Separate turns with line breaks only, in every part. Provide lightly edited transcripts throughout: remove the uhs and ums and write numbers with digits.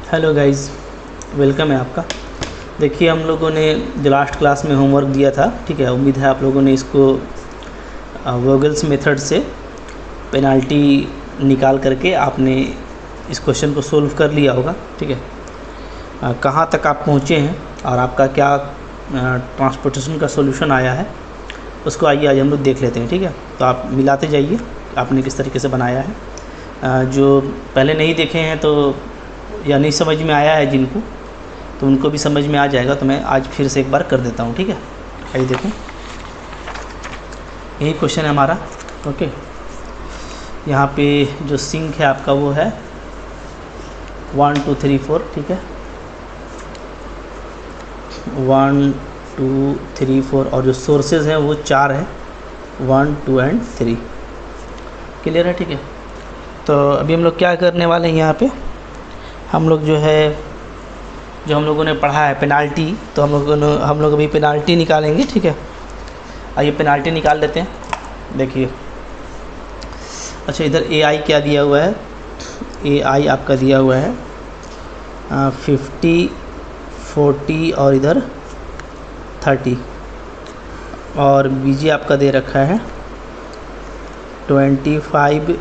Hello guys, welcome है आपका। देखिए, हम लोगों ने जो लास्ट क्लास में होमवर्क दिया था, ठीक है, उम्मीद है आप लोगों ने इसको वोगल्स मेथड से पेनाल्टी निकाल करके आपने इस क्वेश्चन को सोल्व कर लिया होगा। ठीक है, कहाँ तक आप पहुँचे हैं और आपका क्या ट्रांसपोर्टेशन का सॉल्यूशन आया है, उसको आइए आज हम लोग देख लेते हैं। ठीक है, तो आप मिलाते जाइए आपने किस तरीके से बनाया है। जो पहले नहीं देखे हैं तो या नहीं समझ में आया है जिनको, तो उनको भी समझ में आ जाएगा। तो मैं आज फिर से एक बार कर देता हूँ। ठीक है, आइए देखें, यही क्वेश्चन है हमारा। ओके, यहाँ पे जो सिंक है आपका वो है 1 2 3 4। ठीक है, 1 2 3 4 और जो सोर्सेज हैं वो 4 है, 1 2 एंड 3। क्लियर है? ठीक है, तो अभी हम लोग क्या करने वाले हैं, यहाँ पे हम लोग जो है, जो हम लोगों ने पढ़ा है पेनाल्टी, तो हम लोग अभी पेनाल्टी निकालेंगे। ठीक है, आइए पेनाल्टी निकाल लेते हैं। देखिए, अच्छा, इधर ए आई क्या दिया हुआ है, ए आई आपका दिया हुआ है 50 40 और इधर 30, और बी जी आपका दे रखा है 25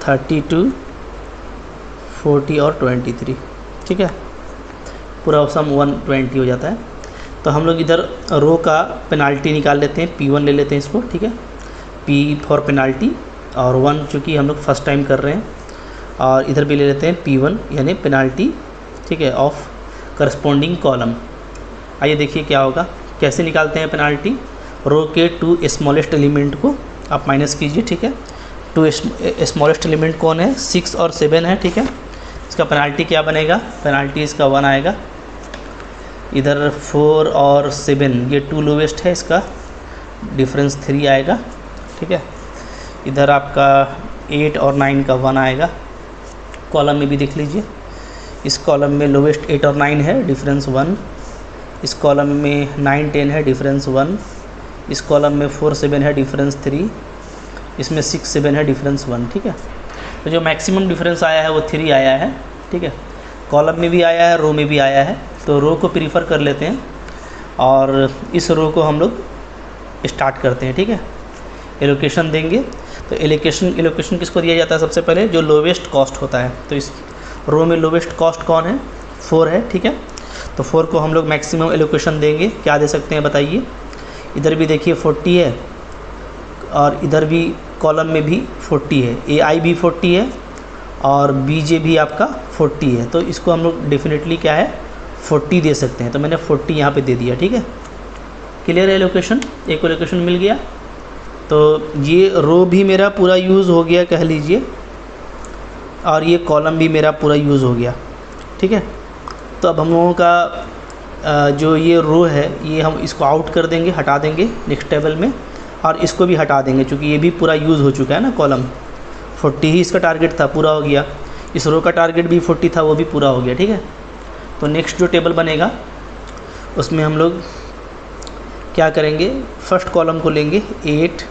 32 40 और 23। ठीक है, पूरा सम 120 हो जाता है। तो हम लोग इधर रो का पेनाल्टी निकाल लेते हैं, P1 ले लेते हैं इसको। ठीक है, P फॉर पेनाल्टी, और 1 चूँकि हम लोग फर्स्ट टाइम कर रहे हैं, और इधर भी ले लेते हैं P1 यानी पेनाल्टी। ठीक है, ऑफ करस्पॉन्डिंग कॉलम। आइए देखिए क्या होगा, कैसे निकालते हैं पेनाल्टी। रो के 2 स्मॉलेस्ट एलिमेंट को आप माइनस कीजिए। ठीक है, 2 स्मॉलेस्ट एलिमेंट कौन है, 6 और 7 है। ठीक है, इसका पेनाल्टी क्या बनेगा, पेनाल्टी इसका 1 आएगा। इधर 4 और 7 ये 2 लोवेस्ट है, इसका डिफरेंस 3 आएगा। ठीक है, इधर आपका 8 और 9 का 1 आएगा। कॉलम में भी देख लीजिए, इस कॉलम में लोवेस्ट 8 और 9 है, डिफरेंस 1। इस कॉलम में 9 10 है, डिफरेंस 1। इस कॉलम में 4 7 है, डिफरेंस 3। इसमें 6 7 है, डिफरेंस 1। ठीक है, तो जो मैक्सिमम डिफरेंस आया है वो 3 आया है। ठीक है, कॉलम में भी आया है, रो में भी आया है, तो रो को प्रीफर कर लेते हैं और इस रो को हम लोग स्टार्ट करते हैं। ठीक है, एलोकेशन देंगे, तो एलोकेशन किसको दिया जाता है, सबसे पहले जो लोवेस्ट कॉस्ट होता है। तो इस रो में लोवेस्ट कॉस्ट कौन है, 4 है। ठीक है, तो 4 को हम लोग मैक्सिमम एलोकेशन देंगे। क्या दे सकते हैं बताइए, इधर भी देखिए 40 है, और इधर भी कॉलम में भी 40 है, ए आई भी 40 है, और बी जे भी आपका 40 है। तो इसको हम लोग डेफिनेटली क्या है, 40 दे सकते हैं। तो मैंने 40 यहाँ पे दे दिया। ठीक है, क्लियर है एलोकेशन, एक एलोकेशन मिल गया। तो ये रो भी मेरा पूरा यूज़ हो गया कह लीजिए, और ये कॉलम भी मेरा पूरा यूज़ हो गया। ठीक है, तो अब हम लोगों का जो ये रो है, ये हम इसको आउट कर देंगे, हटा देंगे नेक्स्ट टेबल में, और इसको भी हटा देंगे क्योंकि ये भी पूरा यूज़ हो चुका है ना। कॉलम 40 ही इसका टारगेट था, पूरा हो गया। इस रो का टारगेट भी 40 था, वो भी पूरा हो गया। ठीक है, तो नेक्स्ट जो टेबल बनेगा उसमें हम लोग क्या करेंगे, फर्स्ट कॉलम को लेंगे 8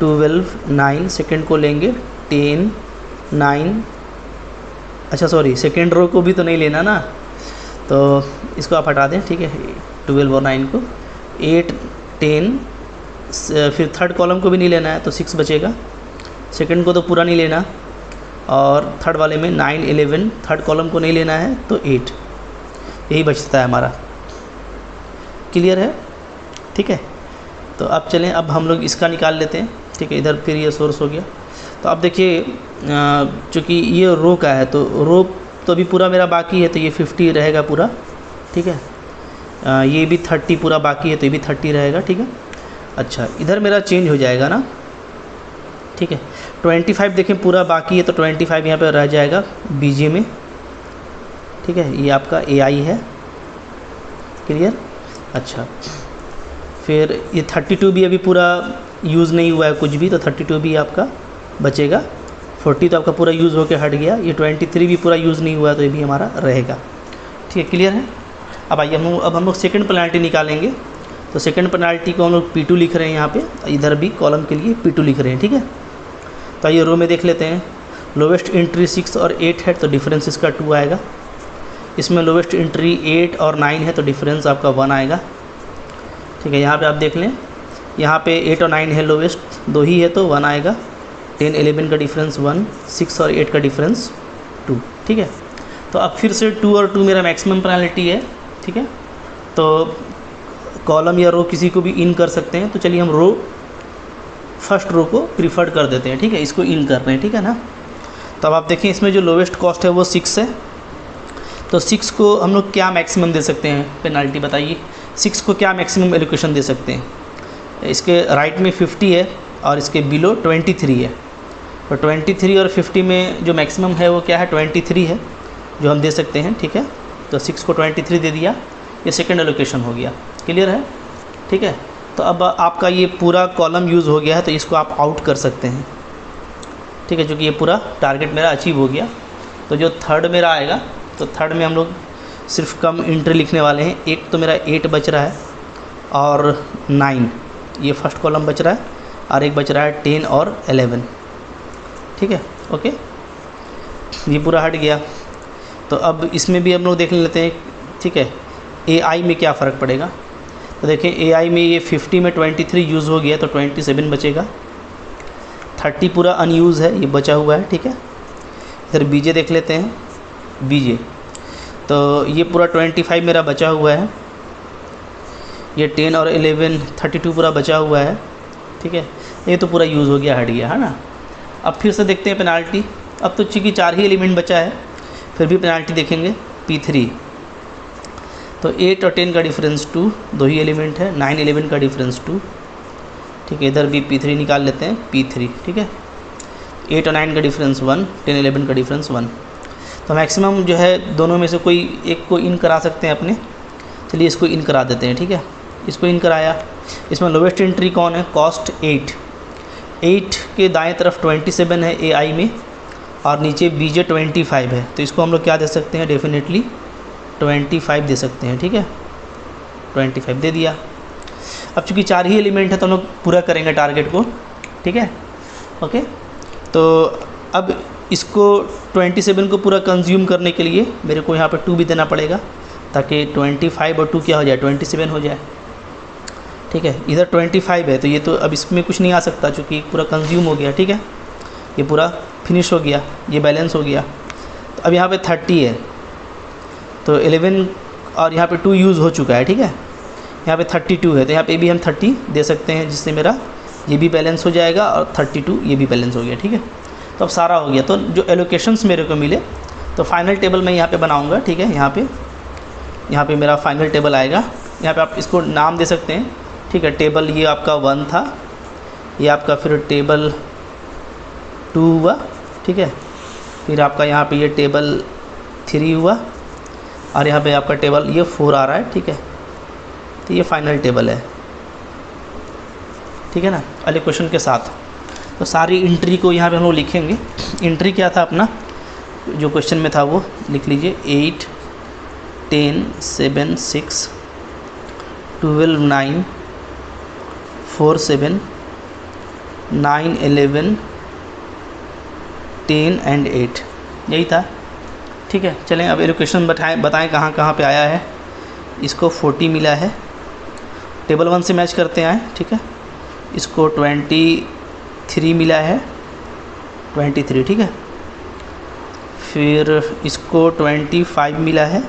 12 9, सेकेंड को लेंगे 10 9, अच्छा सॉरी, सेकेंड रो को भी तो नहीं लेना ना, तो इसको आप हटा दें। ठीक है, 12 और 9 को, 8 10, फिर थर्ड कॉलम को भी नहीं लेना है तो 6 बचेगा। सेकंड को तो पूरा नहीं लेना, और थर्ड वाले में 9 11, थर्ड कॉलम को नहीं लेना है तो 8, यही बचता है हमारा। क्लियर है? ठीक है, तो अब चलें, अब हम लोग इसका निकाल लेते हैं। ठीक है, इधर फिर ये सोर्स हो गया। तो अब देखिए, चूँकि ये रो का है तो रो तो अभी पूरा मेरा बाकी है, तो ये 50 रहेगा पूरा। ठीक है, ये भी 30 पूरा बाकी है, तो ये भी 30 रहेगा। ठीक है, अच्छा, इधर मेरा चेंज हो जाएगा ना। ठीक है, 25 देखें पूरा बाकी है, तो 25 यहाँ पे रह जाएगा बीजे में। ठीक है, ये आपका ए आई है। क्लियर? अच्छा, फिर ये 32 भी अभी पूरा यूज़ नहीं हुआ है कुछ भी, तो 32 भी आपका बचेगा। 40 तो आपका पूरा यूज़ होकर हट गया। ये 23 भी पूरा यूज़ नहीं हुआ है, तो ये भी हमारा रहेगा। ठीक है, क्लियर है? अब आइए अब हम लोग सेकेंड पेनाल्टी निकालेंगे। तो सेकंड पेनाल्टी को हम लोग P2 लिख रहे हैं यहाँ पे, इधर भी कॉलम के लिए P2 लिख रहे हैं। ठीक है, तो आइए रो में देख लेते हैं। लोवेस्ट एंट्री 6 और 8 है तो डिफरेंस इसका 2 आएगा। इसमें लोवेस्ट एंट्री 8 और 9 है तो डिफरेंस आपका 1 आएगा। ठीक है, यहाँ पे आप देख लें, यहाँ पे 8 और 9 है, लोवेस्ट 2 ही है तो 1 आएगा। 10 11 का डिफरेंस 1, 6 और 8 का डिफरेंस 2। ठीक है, तो अब फिर से 2 और 2 मेरा मैक्सिमम पेनल्टी है। ठीक है, तो कॉलम या रो किसी को भी इन कर सकते हैं, तो चलिए हम रो फर्स्ट रो को प्रीफर्ड कर देते हैं। ठीक है, इसको इन कर रहे हैं, ठीक है ना। तो अब आप देखें इसमें जो लोवेस्ट कॉस्ट है वो 6 है, तो 6 को हम लोग क्या मैक्सिमम दे सकते हैं पेनल्टी, बताइए 6 को क्या मैक्सिमम एलोकेशन दे सकते हैं। इसके राइट में 50 है और इसके बिलो 23 है, तो 23 और 50 में जो मैक्सिमम है वो क्या है, 23 है जो हम दे सकते हैं। ठीक है, तो 6 को 23 दे दिया, ये सेकंड एलोकेशन हो गया। क्लियर है? ठीक है, तो अब आपका ये पूरा कॉलम यूज़ हो गया है, तो इसको आप आउट कर सकते हैं। ठीक है, क्योंकि ये पूरा टारगेट मेरा अचीव हो गया। तो जो थर्ड मेरा आएगा, तो थर्ड में हम लोग सिर्फ कम एंट्री लिखने वाले हैं। एक तो मेरा 8 बच रहा है और 9, ये फर्स्ट कॉलम बच रहा है, और एक बच रहा है 10 और 11। ठीक है, ओके, ये पूरा हट गया। तो अब इसमें भी हम लोग देख लेते हैं। ठीक है, AI में क्या फ़र्क पड़ेगा, तो देखें AI में ये 50 में 23 यूज़ हो गया तो 27 बचेगा। 30 पूरा अनयूज़ है, ये बचा हुआ है। ठीक है, इधर BJ देख लेते हैं, BJ तो ये पूरा 25 मेरा बचा हुआ है। ये 10 और 11 32 पूरा बचा हुआ है। ठीक है, ये तो पूरा यूज़ हो गया, हट गया, है ना। अब फिर से देखते हैं पेनाल्टी। अब तो चूँकि 4 ही एलिमेंट बचा है, फिर भी पेनाल्टी देखेंगे P3। तो 8 और 10 का डिफरेंस 2, 2 ही एलिमेंट है। 9 11 का डिफरेंस 2। ठीक है, इधर भी P3 निकाल लेते हैं, P3। ठीक है, 8 और 9 का डिफरेंस 1, 10 11 का डिफरेंस 1। तो मैक्सिमम जो है दोनों में से कोई एक को इन करा सकते हैं अपने। चलिए इसको इन करा देते हैं। ठीक है, इसको इन कराया। इसमें लोवेस्ट एंट्री कौन है, कॉस्ट 8 के दाएं तरफ 27 है AI में, और नीचे BJ 25 है, तो इसको हम लोग क्या दे सकते हैं, डेफिनेटली 25 दे सकते हैं। ठीक है, 25 दे दिया। अब चूँकि 4 ही एलिमेंट है तो हम लोग पूरा करेंगे टारगेट को। ठीक है, ओके, तो अब इसको 27 को पूरा कंज्यूम करने के लिए मेरे को यहाँ पे 2 भी देना पड़ेगा, ताकि 25 और 2 क्या हो जाए, 27 हो जाए। ठीक है, इधर 25 है तो ये तो अब इसमें कुछ नहीं आ सकता, चूँकि पूरा कंज्यूम हो गया। ठीक है, ये पूरा फिनिश हो गया, ये बैलेंस हो गया। तो अब यहाँ पे 30 है, तो 11 और यहाँ पे 2 यूज़ हो चुका है। ठीक है, यहाँ पे 32 है, तो यहाँ पे भी हम 30 दे सकते हैं, जिससे मेरा ये भी बैलेंस हो जाएगा और 32 ये भी बैलेंस हो गया। ठीक है, तो अब सारा हो गया। तो जो एलोकेशंस मेरे को मिले, तो फाइनल टेबल मैं यहाँ पे बनाऊँगा। ठीक है, यहाँ पे मेरा फाइनल टेबल आएगा। यहाँ पे आप इसको नाम दे सकते हैं। ठीक है, टेबल ये आपका 1 था, ये आपका फिर टेबल 2 हुआ। ठीक है, फिर आपका यहाँ पे ये टेबल 3 हुआ, और यहाँ पे आपका टेबल ये 4 आ रहा है। ठीक है, तो ये फाइनल टेबल है। ठीक है ना, एलोकेशन के साथ। तो सारी एंट्री को यहाँ पे हम लोग लिखेंगे। एंट्री क्या था अपना, जो क्वेश्चन में था वो लिख लीजिए। 8 10 7 6 12 9 4 7 9 11 10 एंड 8, यही था। ठीक है, चलें अब एलोकेशन बताएं कहाँ कहाँ पे आया है। इसको 40 मिला है, टेबल 1 से मैच करते आए। ठीक है, इसको 23 मिला है, 23। ठीक है, फिर इसको 25 मिला है,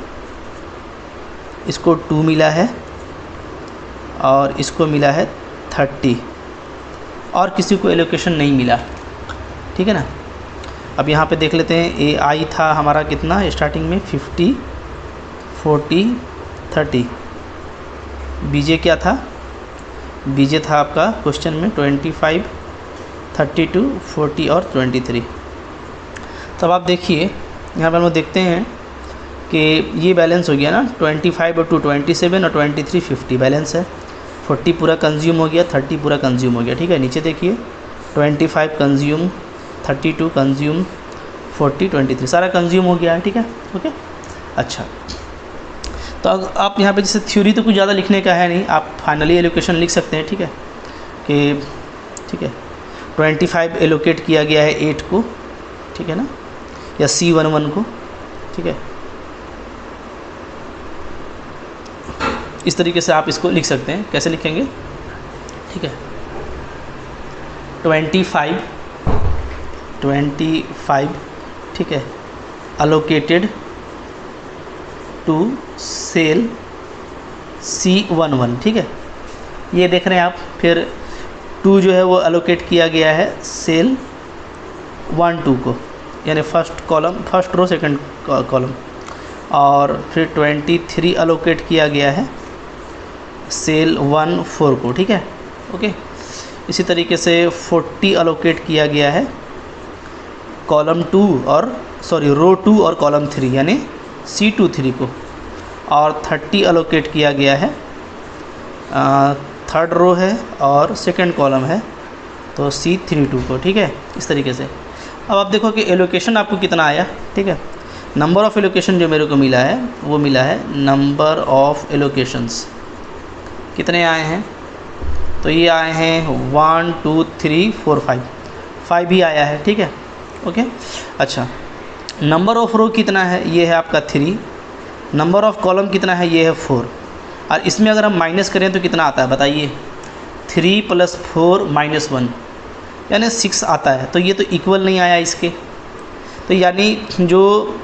इसको 2 मिला है, और इसको मिला है 30, और किसी को एलोकेशन नहीं मिला। ठीक है ना। अब यहाँ पे देख लेते हैं, AI था हमारा कितना स्टार्टिंग में, 50 40 30। BJ क्या था, BJ था आपका क्वेश्चन में 25 32 40 और 23। तब आप देखिए यहाँ पर हम लोग देखते हैं कि ये बैलेंस हो गया ना, 25 और 2 27 और 23 50 बैलेंस है। 40 पूरा कंज्यूम हो गया, 30 पूरा कंज्यूम हो गया। ठीक है, नीचे देखिए 25 कंज्यूम, 32 कंज्यूम, 40 23 सारा कंज्यूम हो गया है। ठीक है, ओके। अच्छा, तो आप यहाँ पे जैसे थ्योरी तो कुछ ज़्यादा लिखने का है नहीं, आप फाइनली एलोकेशन लिख सकते हैं। ठीक है, कि ठीक है 25 एलोकेट किया गया है 8 को, ठीक है ना, या C11 को, ठीक है। इस तरीके से आप इसको लिख सकते हैं। कैसे लिखेंगे, ठीक है, 25, ठीक है, अलोकेटेड टू सेल C11, ठीक है, ये देख रहे हैं आप। फिर 2 जो है वो अलोकेट किया गया है सेल 1-2 को, यानी first column, first row second column. और फिर 23 अलोकेट किया गया है सेल 1-4 को, ठीक है, ओके। इसी तरीके से 40 अलोकेट किया गया है कॉलम 2 और रो 2 और कॉलम 3 यानी C23 को। और 30 अलोकेट किया गया है थर्ड रो है और सेकंड कॉलम है तो C32 को, ठीक है, इस तरीके से। अब आप देखो कि एलोकेशन आपको कितना आया, ठीक है। नंबर ऑफ़ एलोकेशन जो मेरे को मिला है वो मिला है, नंबर ऑफ़ एलोकेशंस कितने आए हैं, तो ये आए हैं 1 2 3 4 5 ही आया है, ठीक है, ओके। अच्छा, नंबर ऑफ़ रो कितना है, ये है आपका 3। नंबर ऑफ़ कॉलम कितना है, ये है 4। और इसमें अगर हम माइनस करें तो कितना आता है बताइए, 3 + 4 - 1 यानी 6 आता है। तो ये तो इक्वल नहीं आया इसके, तो यानी जो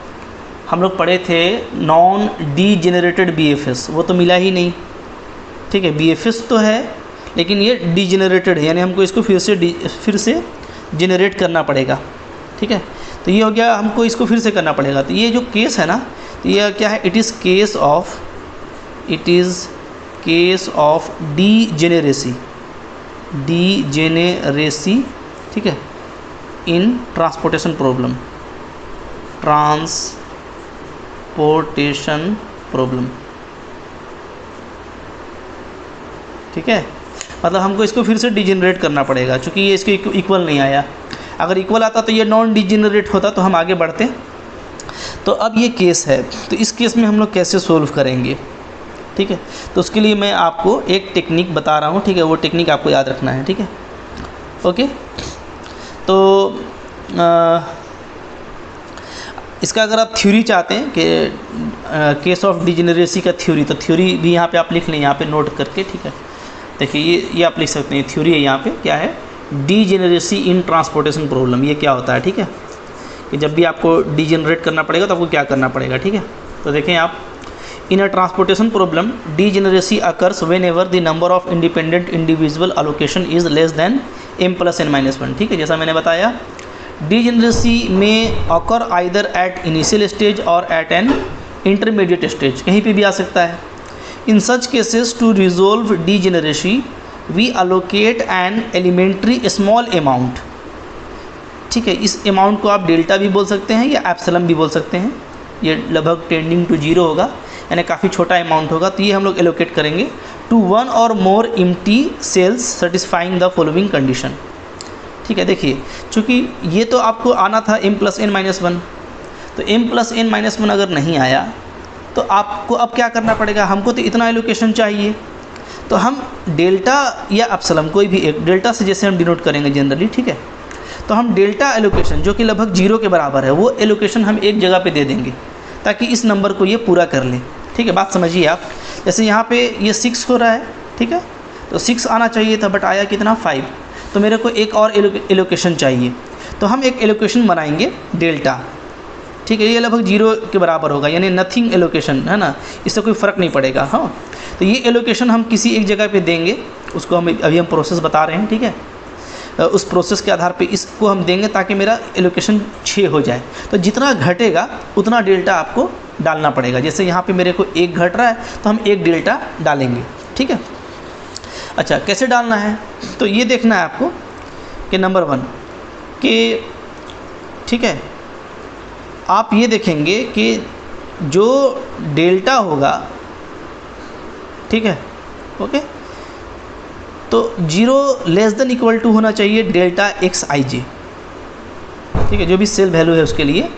हम लोग पढ़े थे नॉन डीजेनरेटेड BFS वो तो मिला ही नहीं, ठीक है। BFS तो है लेकिन ये डीजेनरेटेड है, यानी हमको इसको फिर से जेनरेट करना पड़ेगा, ठीक है। तो ये हो गया, हमको इसको फिर से करना पड़ेगा। तो ये जो केस है ना, तो ये क्या है, इट इज़ केस ऑफ डीजेनेरेसी, ठीक है, इन ट्रांसपोर्टेशन प्रॉब्लम, ठीक है। मतलब हमको इसको फिर से डिजेनरेट करना पड़ेगा क्योंकि ये इसके इक्वल नहीं आया। अगर इक्वल आता तो ये नॉन डिजेनरेट होता तो हम आगे बढ़ते। तो अब ये केस है, तो इस केस में हम लोग कैसे सोल्व करेंगे, ठीक है। तो उसके लिए मैं आपको एक टेक्निक बता रहा हूँ, ठीक है, वो टेक्निक आपको याद रखना है, ठीक है, ओके। तो इसका अगर आप थ्योरी चाहते हैं कि केस ऑफ डिजेनरेसी का थ्योरी, तो थ्योरी भी यहाँ पे आप लिख लें, यहाँ पे नोट करके, ठीक है। देखिए ये आप लिख सकते हैं, थ्योरी है यहाँ पे, क्या है, डीजेनरेसी इन ट्रांसपोर्टेशन प्रॉब्लम। ये क्या होता है, ठीक है, कि जब भी आपको डीजेनरेट करना पड़ेगा तो आपको क्या करना पड़ेगा, ठीक है। तो देखें आप, in a transportation problem degeneracy occurs whenever the number of independent individual allocation is less than m + n - 1, ठीक है। जैसा मैंने बताया, डीजेनरेसी में occur either at initial stage और एट एन इंटरमीडिएट स्टेज, कहीं पे भी आ सकता है। In such cases to resolve degeneracy we allocate an elementary small amount, ठीक है। इस अमाउंट को आप डेल्टा भी बोल सकते हैं या एप्सिलॉन भी बोल सकते हैं। ये लगभग टेंडिंग टू 0 होगा, यानी काफ़ी छोटा अमाउंट होगा। तो ये हम लोग एलोकेट करेंगे टू 1 और more empty cells satisfying the following condition, ठीक है। देखिए, चूँकि ये तो आपको आना था m + n - 1, तो m + n - 1 अगर नहीं आया तो आपको अब क्या करना पड़ेगा, हमको तो इतना एलोकेशन चाहिए। तो हम डेल्टा या एप्सिलॉन कोई भी एक, डेल्टा से जैसे हम डिनोट करेंगे जनरली, ठीक है। तो हम डेल्टा एलोकेशन जो कि लगभग 0 के बराबर है, वो एलोकेशन हम एक जगह पे दे देंगे ताकि इस नंबर को ये पूरा कर लें, ठीक है। बात समझिए आप, जैसे यहाँ पे ये 6 हो रहा है, ठीक है, तो 6 आना चाहिए था बट आया कितना, 5। तो मेरे को एक और एलोकेशन चाहिए, तो हम एक एलोकेशन बनाएंगे डेल्टा, ठीक है। ये लगभग 0 के बराबर होगा, यानी नथिंग एलोकेशन है ना, इससे कोई फ़र्क नहीं पड़ेगा, हाँ। तो ये एलोकेशन हम किसी एक जगह पे देंगे, उसको हम अभी प्रोसेस बता रहे हैं, ठीक है। उस प्रोसेस के आधार पे इसको हम देंगे ताकि मेरा एलोकेशन 6 हो जाए। तो जितना घटेगा उतना डेल्टा आपको डालना पड़ेगा। जैसे यहाँ पे मेरे को 1 घट रहा है तो हम 1 डेल्टा डालेंगे, ठीक है। अच्छा, कैसे डालना है, तो ये देखना है आपको कि नंबर 1 कि, ठीक है, आप ये देखेंगे कि जो डेल्टा होगा, ठीक है, ओके, तो 0 <= होना चाहिए डेल्टा xij, ठीक है, जो भी सेल वैल्यू है उसके लिए।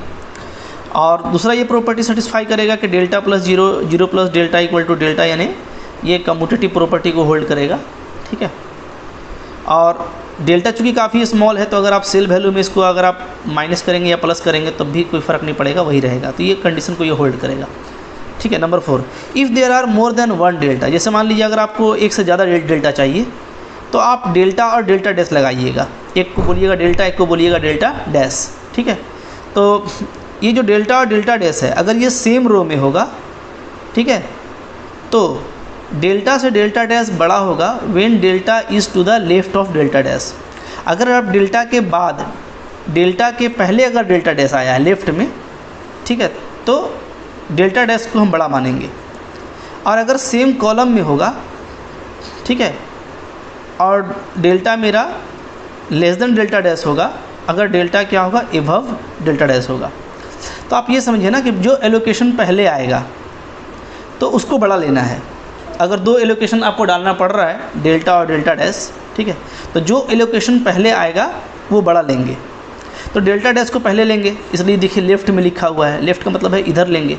और दूसरा ये प्रॉपर्टी सेटिस्फाई करेगा कि डेल्टा + 0, 0 + डेल्टा = डेल्टा, यानी ये कम्यूटेटिव प्रॉपर्टी को होल्ड करेगा, ठीक है। और डेल्टा चूँकि काफ़ी स्मॉल है, तो अगर आप सेल वैल्यू में इसको अगर आप माइनस करेंगे या प्लस करेंगे तब भी कोई फ़र्क नहीं पड़ेगा, वही रहेगा। तो ये कंडीशन को ये होल्ड करेगा, ठीक है। Number 4, if there are more than 1 delta, जैसे मान लीजिए अगर आपको एक से ज़्यादा डेल्टा चाहिए तो आप डेल्टा और डेल्टा डैश लगाइएगा, एक को बोलिएगा डेल्टा, एक को बोलिएगा डेल्टा डैश, ठीक है। तो ये जो डेल्टा और डेल्टा डैश है अगर ये सेम रो में होगा, ठीक है, तो डेल्टा से डेल्टा डैश बड़ा होगा when delta is to the left of delta dash. अगर आप डेल्टा के बाद डेल्टा के पहले अगर डेल्टा डैश आया है लेफ्ट में, ठीक है, तो डेल्टा डैश को हम बड़ा मानेंगे। और अगर सेम कॉलम में होगा, ठीक है, और डेल्टा मेरा लेस देन डेल्टा डैश होगा, अगर डेल्टा क्या होगा एबव डेल्टा डैश होगा, तो आप ये समझिए ना कि जो एलोकेशन पहले आएगा तो उसको बड़ा लेना है। अगर 2 एलोकेशन आपको डालना पड़ रहा है डेल्टा और डेल्टा डैश, ठीक है, तो जो एलोकेशन पहले आएगा वो बड़ा लेंगे। तो डेल्टा डैश को पहले लेंगे, इसलिए देखिए लेफ़्ट में लिखा हुआ है, लेफ़्ट का मतलब है इधर लेंगे।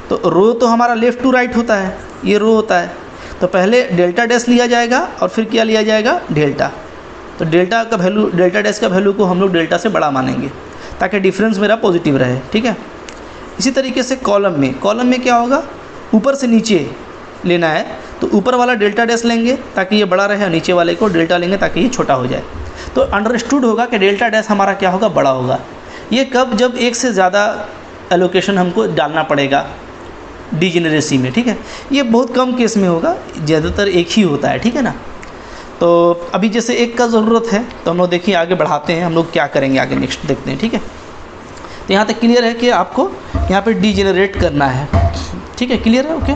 तो रो तो हमारा लेफ़्ट टू राइट होता है, ये रो होता है, तो पहले डेल्टा डैश लिया जाएगा और फिर क्या लिया जाएगा डेल्टा। तो डेल्टा का वैल्यू, डेल्टा डैश का वैल्यू को हम लोग डेल्टा से बड़ा मानेंगे ताकि डिफरेंस मेरा पॉजिटिव रहे, ठीक है। इसी तरीके से कॉलम में क्या होगा, ऊपर से नीचे लेना है तो ऊपर वाला डेल्टा डैश लेंगे ताकि ये बड़ा रहे और नीचे वाले को डेल्टा लेंगे ताकि ये छोटा हो जाए। तो अंडरस्टूड होगा कि डेल्टा डैश हमारा क्या होगा, बड़ा होगा। ये कब, जब एक से ज़्यादा एलोकेशन हमको डालना पड़ेगा डिजेनरेसी में, ठीक है। ये बहुत कम केस में होगा, ज़्यादातर एक ही होता है, ठीक है ना। तो अभी जैसे एक का ज़रूरत है तो हम लोग देखिए आगे बढ़ाते हैं, हम लोग क्या करेंगे आगे नेक्स्ट देखते हैं, ठीक है। तो यहाँ तक क्लियर है कि आपको यहाँ पे डीजेनरेट करना है, ठीक है, क्लियर है, ओके।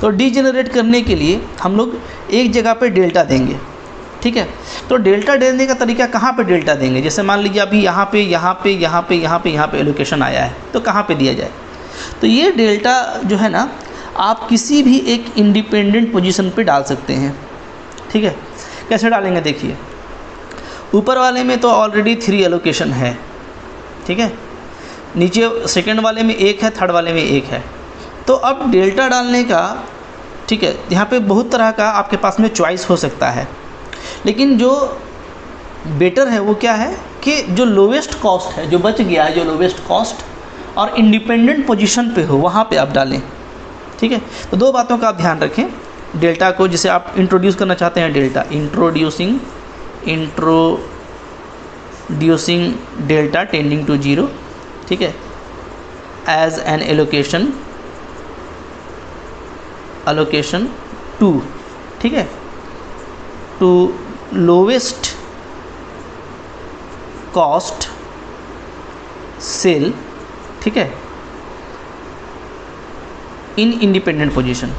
तो डीजेनरेट करने के लिए हम लोग एक जगह पे डेल्टा देंगे, ठीक है। तो डेल्टा देने का तरीका कहाँ पे डेल्टा देंगे, जैसे मान लीजिए अभी यहाँ पे एलोकेशन आया है तो कहाँ पे दिया जाए। तो ये डेल्टा जो है ना आप किसी भी एक इंडिपेंडेंट पोजीशन पे डाल सकते हैं, ठीक है। कैसे डालेंगे देखिए, ऊपर वाले में तो ऑलरेडी 3 एलोकेशन है, ठीक है, नीचे सेकंड वाले में 1 है, थर्ड वाले में 1 है। तो अब डेल्टा डालने का, ठीक है, यहाँ पे बहुत तरह का आपके पास में चॉइस हो सकता है, लेकिन जो बेटर है वो क्या है कि जो लोवेस्ट कॉस्ट है, जो बच गया है, जो लोवेस्ट कॉस्ट और इंडिपेंडेंट पोजीशन पे हो वहाँ पे आप डालें, ठीक है। तो 2 बातों का आप ध्यान रखें, डेल्टा को जिसे आप इंट्रोड्यूस करना चाहते हैं, delta introducing delta tending to 0, ठीक है, एज एन एलोकेशन 2, ठीक है, टू लोवेस्ट कॉस्ट सेल, ठीक है, in independent position,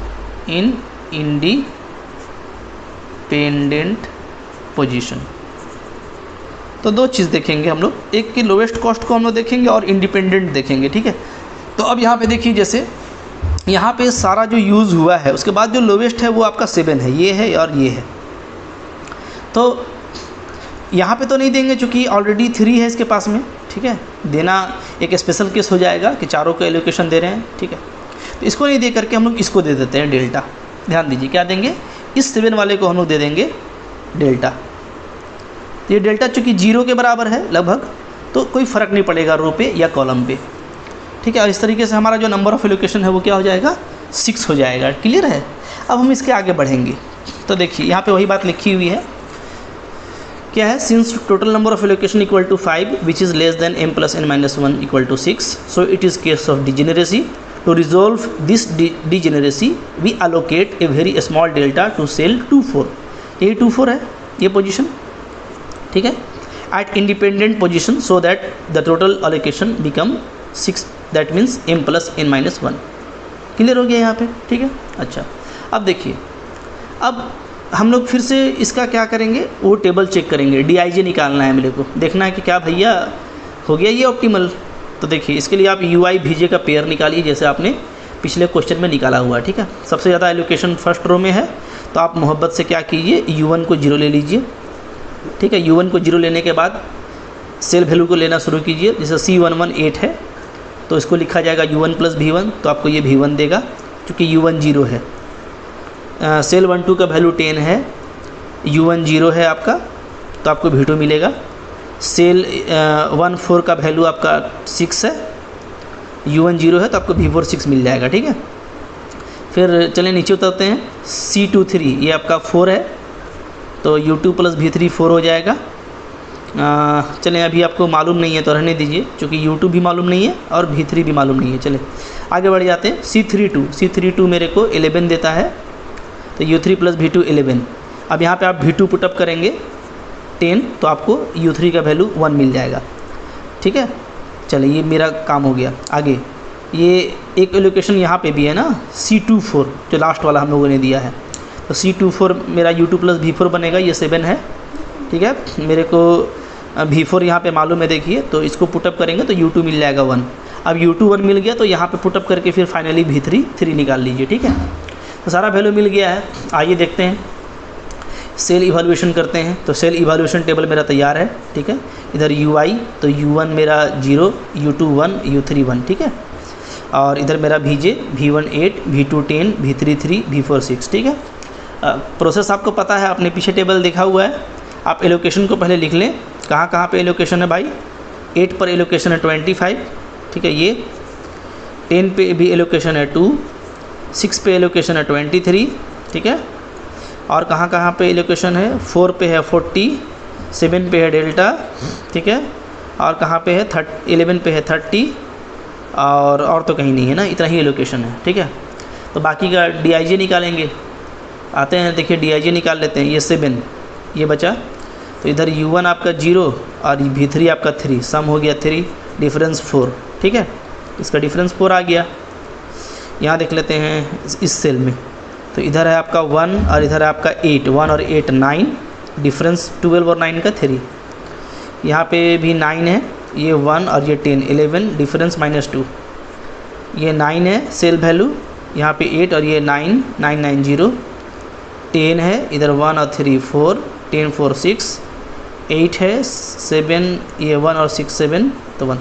in independent position. तो 2 चीज़ देखेंगे हम लोग, एक की लोवेस्ट कॉस्ट को हम लोग देखेंगे और इंडिपेंडेंट देखेंगे, ठीक है। तो अब यहाँ पे देखिए, जैसे यहाँ पे सारा जो यूज़ हुआ है उसके बाद जो लोवेस्ट है वो आपका 7 है, ये है और ये है। तो यहाँ पे तो नहीं देंगे चूँकि ऑलरेडी 3 है इसके पास में, ठीक है, देना एक स्पेशल केस हो जाएगा कि चारों को एलोकेशन दे रहे हैं, ठीक है। तो इसको नहीं दे करके हम लोग इसको दे देते हैं डेल्टा। ध्यान दीजिए क्या देंगे, इस 7 वाले को हम लोग दे देंगे डेल्टा। तो ये डेल्टा चूँकि 0 के बराबर है लगभग, तो कोई फ़र्क नहीं पड़ेगा रो पे या कॉलम पे, ठीक है। और इस तरीके से हमारा जो नंबर ऑफ़ एलोकेशन है वो क्या हो जाएगा, 6 हो जाएगा, क्लियर है। अब हम इसके आगे बढ़ेंगे तो देखिए यहाँ पे वही बात लिखी हुई है, क्या है, since total number of allocation equal to 5 which is less than m + n - 1 equal to 6, so it is case of degeneracy. To resolve this degeneracy we allocate a very small delta to cell 2,4, ये 2,4 है ये position, ठीक है, at independent position so that the total allocation become 6, that means m + n - 1। Clear हो गया यहाँ पे, ठीक है। अच्छा, अब देखिए, अब हम लोग फिर से इसका क्या करेंगे, वो टेबल चेक करेंगे, DIJ निकालना है मेरे को, देखना है कि क्या भैया हो गया ये ऑप्टिमल। तो देखिए इसके लिए आप UI VJ का पेयर निकालिए जैसे आपने पिछले क्वेश्चन में निकाला हुआ, ठीक है। सबसे ज़्यादा एलोकेशन फर्स्ट रो में है तो आप मोहब्बत से क्या कीजिए, U1 को 0 ले लीजिए, ठीक है। U1 को 0 लेने के बाद सेल वैल्यू को लेना शुरू कीजिए, जैसे C11 8 है तो इसको लिखा जाएगा U1 + V1, तो आपको ये V1 देगा क्योंकि U1 0 है। सेल 1 2 का वैल्यू 10 है, U1 0 है आपका, तो आपको V2 मिलेगा। सेल 1 4 का वैल्यू आपका 6 है, U1 0 है तो आपको V4 6 मिल जाएगा, ठीक है। फिर चलें नीचे उतरते हैं, C23 ये आपका 4 है तो U2 प्लस V3 4 हो जाएगा। चलें अभी आपको मालूम नहीं है तो रहने दीजिए, क्योंकि U2 भी मालूम नहीं है और V3 भी मालूम नहीं है। चलें आगे बढ़ जाते हैं। C32 मेरे को 11 देता है तो U3 प्लस V2 11। अब यहाँ पे आप V2 पुटअप करेंगे 10 तो आपको U3 का वैल्यू 1 मिल जाएगा, ठीक है। चलिए ये मेरा काम हो गया। आगे ये एक एलोकेशन यहाँ पे भी है ना, C24 जो लास्ट वाला हम लोगों ने दिया है, तो C24 मेरा U2 प्लस V4 बनेगा, ये 7 है, ठीक है। मेरे को V4 यहाँ पे मालूम है, देखिए, तो इसको पुटअप करेंगे तो U2 मिल जाएगा 1। अब U2 1 मिल गया तो यहाँ पे पुटअप करके फिर फाइनली V3 3 निकाल लीजिए, ठीक है। तो सारा वैल्यू मिल गया है। आइए देखते हैं, सेल इवैल्यूएशन करते हैं। तो सेल इवैल्यूएशन टेबल मेरा तैयार है, ठीक है। इधर UI तो U1 मेरा 0, U2 1, U3 1, ठीक है। और इधर मेरा VJ V1 8, V2 10, V3 3, V4 6, ठीक है। प्रोसेस आपको पता है, आपने पीछे टेबल देखा हुआ है। आप एलोकेशन को पहले लिख लें, कहाँ कहाँ पे एलोकेशन है भाई। 8 पर एलोकेशन है 25, ठीक है। ये 10 पे भी एलोकेशन है 2, 6 पे एलोकेशन है 23, ठीक है। और कहाँ कहाँ पे एलोकेशन है, 4 पे है 40, 7 पे है डेल्टा, ठीक है। और कहाँ पे है 11 पे है 30, और तो कहीं नहीं है ना, इतना ही एलोकेशन है, ठीक है। तो बाकी का DIJ निकालेंगे। आते हैं, देखिए DIJ निकाल लेते हैं। ये 7 ये बचा, तो इधर U1 आपका 0 और V3 आपका 3, सम हो गया 3, डिफरेंस 4, ठीक है। इसका डिफरेंस 4 आ गया। यहाँ देख लेते हैं इस सेल में, तो इधर है आपका 1 और इधर है आपका 8, 1 और 8 9, डिफरेंस 12 और 9 का 3। यहाँ पे भी 9 है, ये 1 और ये 10 11, डिफरेंस -2। ये 9 है सेल वैल्यू, यहाँ पे 8 और ये 9 9 9 0, 10 है, इधर 1 और 3 4, 10 4 6, 8 है 7, ये 1 और 6 7 तो 1।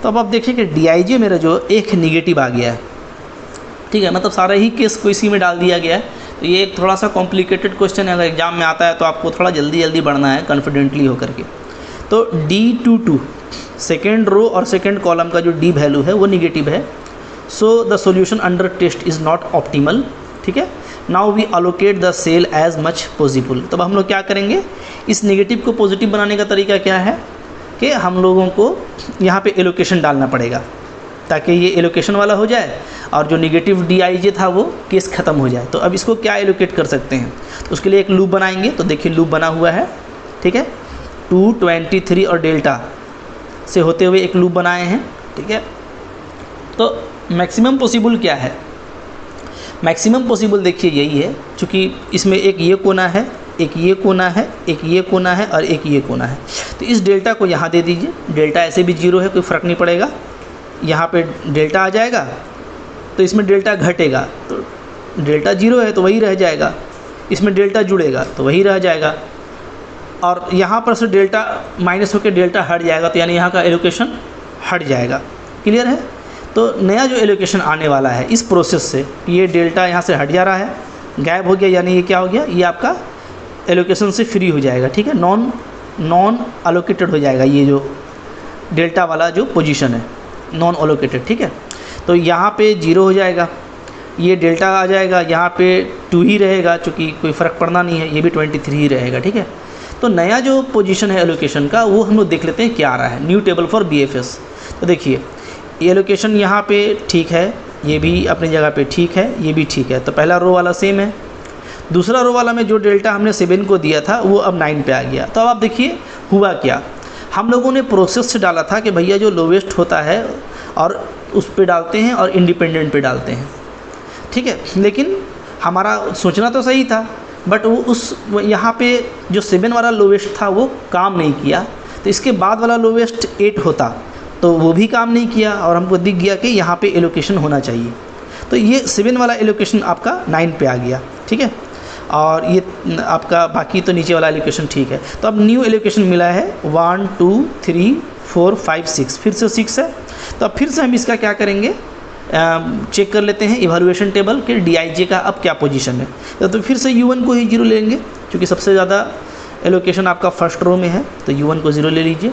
तो अब आप देखिए कि DIJ मेरा जो एक निगेटिव आ गया है, ठीक है। मतलब सारा ही केस को इसी में डाल दिया गया है। तो ये एक थोड़ा सा कॉम्प्लिकेटेड क्वेश्चन है, अगर एग्जाम में आता है तो आपको थोड़ा जल्दी बढ़ना है कॉन्फिडेंटली होकर के। तो D22 सेकेंड रो और सेकेंड कॉलम का जो D वैल्यू है वो निगेटिव है। So the solution under test is not optimal, ठीक है। Now we allocate the cell as much possible. तब हम लोग क्या करेंगे, इस नेगेटिव को पॉजिटिव बनाने का तरीका क्या है कि हम लोगों को यहाँ पे एलोकेशन डालना पड़ेगा, ताकि ये एलोकेशन वाला हो जाए और जो निगेटिव DIJ था वो केस ख़त्म हो जाए। तो अब इसको क्या एलोकेट कर सकते हैं, तो उसके लिए एक लूप बनाएंगे। तो देखिए लूप बना हुआ है, ठीक है। 2 23 और डेल्टा से होते हुए एक लूप बनाए हैं, ठीक है। तो मैक्सिमम पॉसिबल क्या है, मैक्सिमम पॉसिबल देखिए यही है, क्योंकि इसमें एक ये कोना है, एक ये कोना है, एक ये कोना है और एक ये कोना है। तो इस डेल्टा को यहाँ दे दीजिए। डेल्टा ऐसे भी 0 है, कोई फ़र्क नहीं पड़ेगा। यहाँ पे डेल्टा आ जाएगा तो इसमें डेल्टा घटेगा, तो डेल्टा 0 है तो वही रह जाएगा। इसमें डेल्टा जुड़ेगा तो वही रह जाएगा, और यहाँ पर से डेल्टा माइनस होकर डेल्टा हट जाएगा, तो यानी यहाँ का एलोकेशन हट जाएगा। क्लियर है। तो नया जो एलोकेशन आने वाला है इस प्रोसेस से, ये डेल्टा यहाँ से हट जा रहा है, गायब हो गया, यानी ये क्या हो गया, ये आपका एलोकेशन से फ्री हो जाएगा, ठीक है। नॉन अलोकेटेड हो जाएगा, ये जो डेल्टा वाला जो पोजीशन है नॉन अलोकेटेड, ठीक है। तो यहाँ पे 0 हो जाएगा, ये डेल्टा आ जाएगा, यहाँ पे 2 ही रहेगा, चूँकि कोई फ़र्क पड़ना नहीं है, ये भी 23 ही रहेगा, ठीक है। तो नया जो पोजीशन है एलोकेशन का वो हम लोग देख लेते हैं क्या आ रहा है। New table for BFS। तो देखिए ये एलोकेशन यहाँ पे ठीक है, ये भी अपनी जगह पे ठीक है, ये भी ठीक है। तो पहला रो वाला सेम है, दूसरा रो वाला में जो डेल्टा हमने 7 को दिया था वो अब 9 पे आ गया। तो अब आप देखिए हुआ क्या, हम लोगों ने प्रोसेस से डाला था कि भैया जो लोवेस्ट होता है और उस पे डालते हैं और इंडिपेंडेंट पे डालते हैं, ठीक है। लेकिन हमारा सोचना तो सही था, बट वो यहाँ पे जो 7 वाला लोवेस्ट था वो काम नहीं किया। तो इसके बाद वाला लोवेस्ट 8 होता तो वो भी काम नहीं किया, और हमको दिख गया कि यहाँ पे एलोकेशन होना चाहिए। तो ये 7 वाला एलोकेशन आपका 9 पे आ गया, ठीक है। और ये आपका बाकी तो नीचे वाला एलोकेशन ठीक है। तो अब न्यू एलोकेशन मिला है 1 2 3 4 5 6, फिर से 6 है। तो अब फिर से हम इसका क्या करेंगे, चेक कर लेते हैं इवैल्यूएशन टेबल के DIJ का अब क्या पोजीशन है। तो फिर से U1 को ही 0 लेंगे, क्योंकि सबसे ज़्यादा एलोकेशन आपका फर्स्ट रो में है तो U1 को 0 ले लीजिए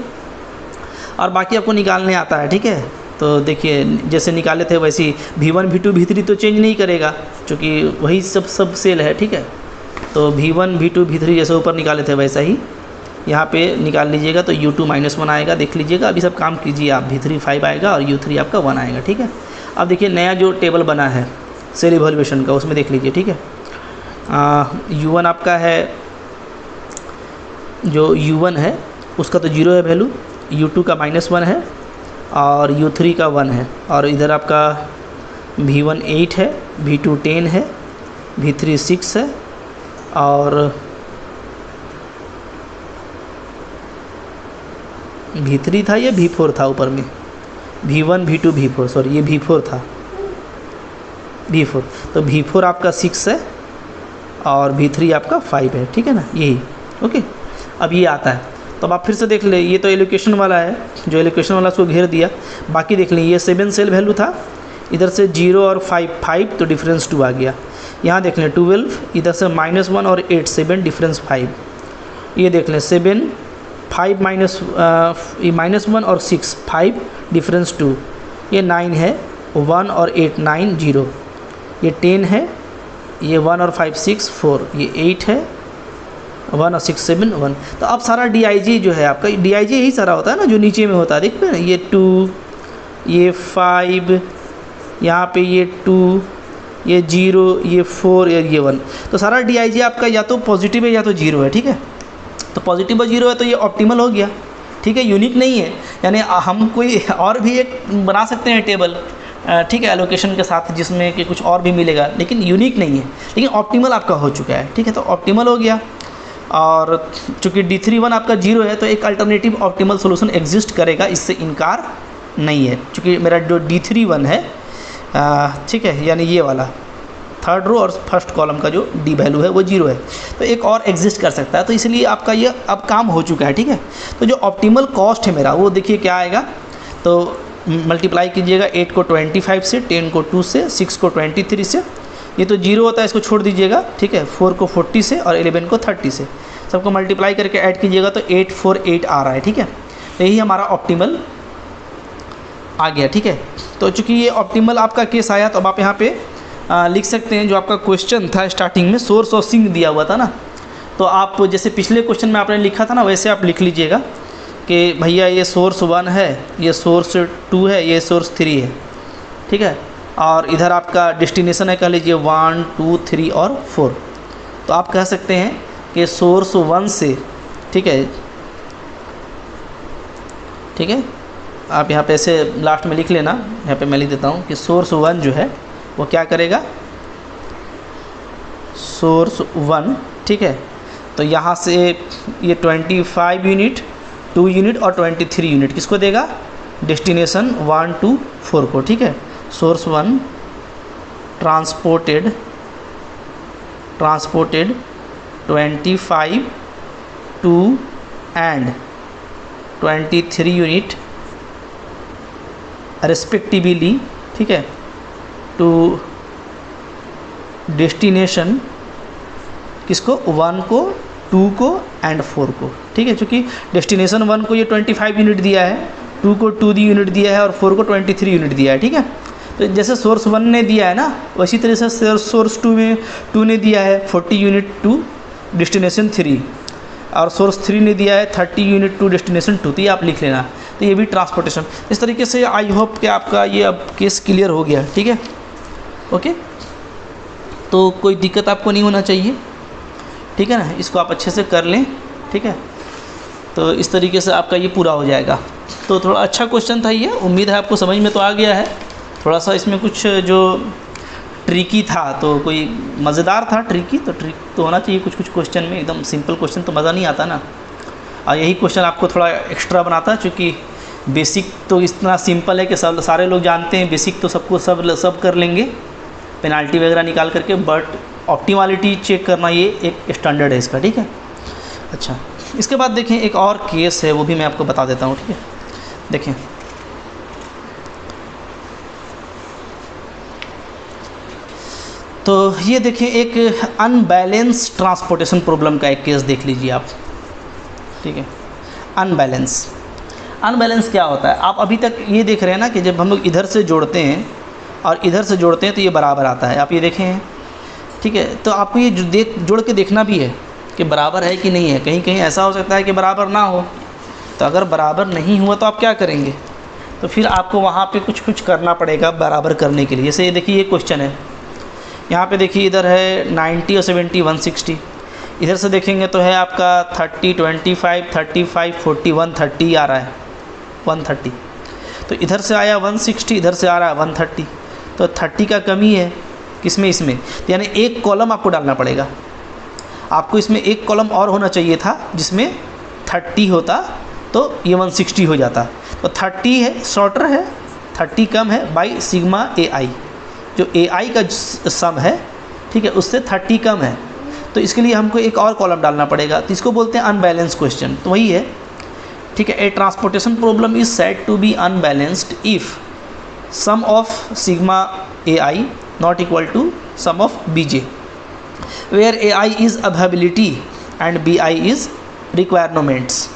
और बाकी आपको निकालने आता है, ठीक है। तो देखिए जैसे निकाले थे वैसे ही V1 V2 V3 तो चेंज नहीं करेगा क्योंकि वही सब सेल है, ठीक है। तो V1 V2 V3 जैसे ऊपर निकाले थे वैसा ही यहाँ पे निकाल लीजिएगा तो U2 -1 आएगा, देख लीजिएगा। अभी सब काम कीजिए आप, V3 5 आएगा और U3 आपका 1 आएगा, ठीक है। अब देखिए नया जो टेबल बना है सेल इवैल्यूएशन का उसमें देख लीजिए, ठीक है। U1 आपका है, जो U1 है उसका तो 0 है वैल्यू, U2 का -1 है और U3 का 1 है और इधर आपका V1 8 है, V2 10 है, V3 6 है और V3 था, ये V4 था ऊपर में, V1 V2 V4, सॉरी ये V4 था, V4। तो V4 आपका 6 है और V3 आपका 5 है, ठीक है ना, यही। ओके, अब ये आता है तो अब आप फिर से देख ले, ये तो एलोकेशन वाला है, जो एलोकेशन वाला उसको घेर दिया। बाकी देख लें, ये 7 सेल वैल्यू था, इधर से 0 और 5 तो डिफरेंस 2 आ गया। यहाँ देख लें 12, इधर से -1 और 8 7 डिफरेंस 5। ये देख लें 7 5 -1 और 6 5 डिफरेंस 2। ये 9 है, 1 और 8 9 0। ये 10 है, ये 1 और 5 6 4। ये 8 है, 1 और 6 7 1। तो अब सारा DIG जो है आपका, DIG यही सारा होता है ना जो नीचे में होता है, देखते हैं ना, ये 2, ये 5, यहाँ पे ये 2, ये 0, ये 4, ये 1। तो सारा DIG आपका या तो पॉजिटिव है या तो 0 है, ठीक है। तो पॉजिटिव और 0 है तो ये ऑप्टिमल हो गया, ठीक है, यूनिक नहीं है। यानी हम कोई और भी एक बना सकते हैं टेबल, ठीक है, एलोकेशन के साथ जिसमें कि कुछ और भी मिलेगा, लेकिन यूनिक नहीं है, लेकिन ऑप्टिमल आपका हो चुका है, ठीक है। तो ऑप्टिमल हो गया और चूँकि D31 आपका 0 है तो एक अल्टरनेटिव ऑप्टिमल सोल्यूशन एग्जिस्ट करेगा, इससे इनकार नहीं है। चूँकि मेरा जो D31 है, ठीक है, यानी ये वाला थर्ड रो और फर्स्ट कॉलम का जो D वैल्यू है वो 0 है, तो एक और एग्जिस्ट कर सकता है। तो इसलिए आपका ये अब काम हो चुका है, ठीक है। तो जो ऑप्टिमल कॉस्ट है मेरा वो देखिए क्या आएगा, तो मल्टीप्लाई कीजिएगा 8 को 25 से, 10 को 2 से, 6 को 23 से। ये तो 0 होता है, इसको छोड़ दीजिएगा, ठीक है। 4 को 40 से और 11 को 30 से, सबको मल्टीप्लाई करके ऐड कीजिएगा तो 848 आ रहा है, ठीक है। तो यही हमारा ऑप्टिमल आ गया, ठीक है। तो चूँकि ये ऑप्टिमल आपका केस आया तो अब आप यहाँ पे लिख सकते हैं, जो आपका क्वेश्चन था स्टार्टिंग में सोर्स और सिंक दिया हुआ था ना, तो आप जैसे पिछले क्वेश्चन में आपने लिखा था ना वैसे आप लिख लीजिएगा कि भैया ये सोर्स 1 है, ये सोर्स 2 है, ये सोर्स 3 है, ठीक है। और इधर आपका डेस्टिनेशन है, कह लीजिए 1 2 3 और 4। तो आप कह सकते हैं कि सोर्स 1 से, ठीक है, ठीक है, आप यहाँ पे ऐसे लास्ट में लिख लेना, यहाँ पे मैं लिख देता हूँ कि सोर्स 1 जो है वो क्या करेगा, सोर्स 1, ठीक है। तो यहाँ से ये 25 यूनिट, 2 यूनिट और 23 यूनिट किसको देगा, डेस्टिनेशन 1 2 4 को, ठीक है। Source 1 transported 25 2 and 23 unit respectively, ठीक है, टू डेस्टिनेशन किसको, 1 को, 2 को एंड 4 को, ठीक है। चूँकि डेस्टिनेशन 1 को ये 25 यूनिट दिया है, 2 को 2 यूनिट दिया है और 4 को 23 यूनिट दिया है, ठीक है। तो जैसे सोर्स 1 ने दिया है ना, वैसी तरह से सोर्स 2 में 2 ने दिया है 40 यूनिट टू डेस्टिनेशन 3 और सोर्स 3 ने दिया है 30 यूनिट टू डेस्टिनेशन 2। तो ये आप लिख लेना, तो ये भी ट्रांसपोर्टेशन। इस तरीके से आई होप कि आपका ये अब केस क्लियर हो गया, ठीक है। ओके, तो कोई दिक्कत आपको नहीं होना चाहिए, ठीक है ना, इसको आप अच्छे से कर लें, ठीक है। तो इस तरीके से आपका ये पूरा हो जाएगा। तो थोड़ा अच्छा क्वेश्चन था ये, उम्मीद है आपको समझ में तो आ गया है। थोड़ा सा इसमें कुछ जो ट्रिकी था तो कोई मज़ेदार था, ट्रिकी तो ट्रिक तो होना चाहिए कुछ कुछ क्वेश्चन में, एकदम सिंपल क्वेश्चन तो मज़ा नहीं आता ना। और यही क्वेश्चन आपको थोड़ा एक्स्ट्रा बनाता है, क्योंकि बेसिक तो इतना सिंपल है कि सब सारे लोग जानते हैं, बेसिक तो सबको सब कर लेंगे पेनाल्टी वगैरह निकाल करके, बट ऑप्टिमलिटी चेक करना ये एक स्टैंडर्ड है इसका, ठीक है। अच्छा, इसके बाद देखें एक और केस है, वो भी मैं आपको बता देता हूँ, ठीक है। देखें, तो ये देखें एक अनबैलेंस ट्रांसपोर्टेशन प्रॉब्लम का एक केस देख लीजिए आप। ठीक है। अनबैलेंस, अनबैलेंस क्या होता है? आप अभी तक ये देख रहे हैं ना कि जब हम लोग इधर से जोड़ते हैं और इधर से जोड़ते हैं तो ये बराबर आता है, आप ये देखें हैं, ठीक है। तो आपको ये जोड़ के देखना भी है कि बराबर है कि नहीं है। कहीं कहीं ऐसा हो सकता है कि बराबर ना हो, तो अगर बराबर नहीं हुआ तो आप क्या करेंगे? तो फिर आपको वहाँ पे कुछ करना पड़ेगा बराबर करने के लिए। जैसे ये देखिए, ये क्वेश्चन है, यहाँ पे देखिए इधर है 90 और 70 160, इधर से देखेंगे तो है आपका 30 25 35 40 130 आ रहा है, 130। तो इधर से आया 160, इधर से आ रहा है 130, तो 30 का कमी है किसमें? इसमें। यानी एक कॉलम आपको डालना पड़ेगा, आपको इसमें एक कॉलम और होना चाहिए था जिसमें 30 होता तो ये 160 हो जाता। तो 30 है, शॉर्टर है, 30 कम है बाई सिग्मा AI, जो AI का सम है, ठीक है, उससे 30 कम है। तो इसके लिए हमको एक और कॉलम डालना पड़ेगा, तो इसको बोलते हैं अनबैलेंस क्वेश्चन। तो वही है, ठीक है। A transportation problem is said to be unbalanced if sum of sigma AI not equal to sum of BJ, where AI is availability and BI is requirements,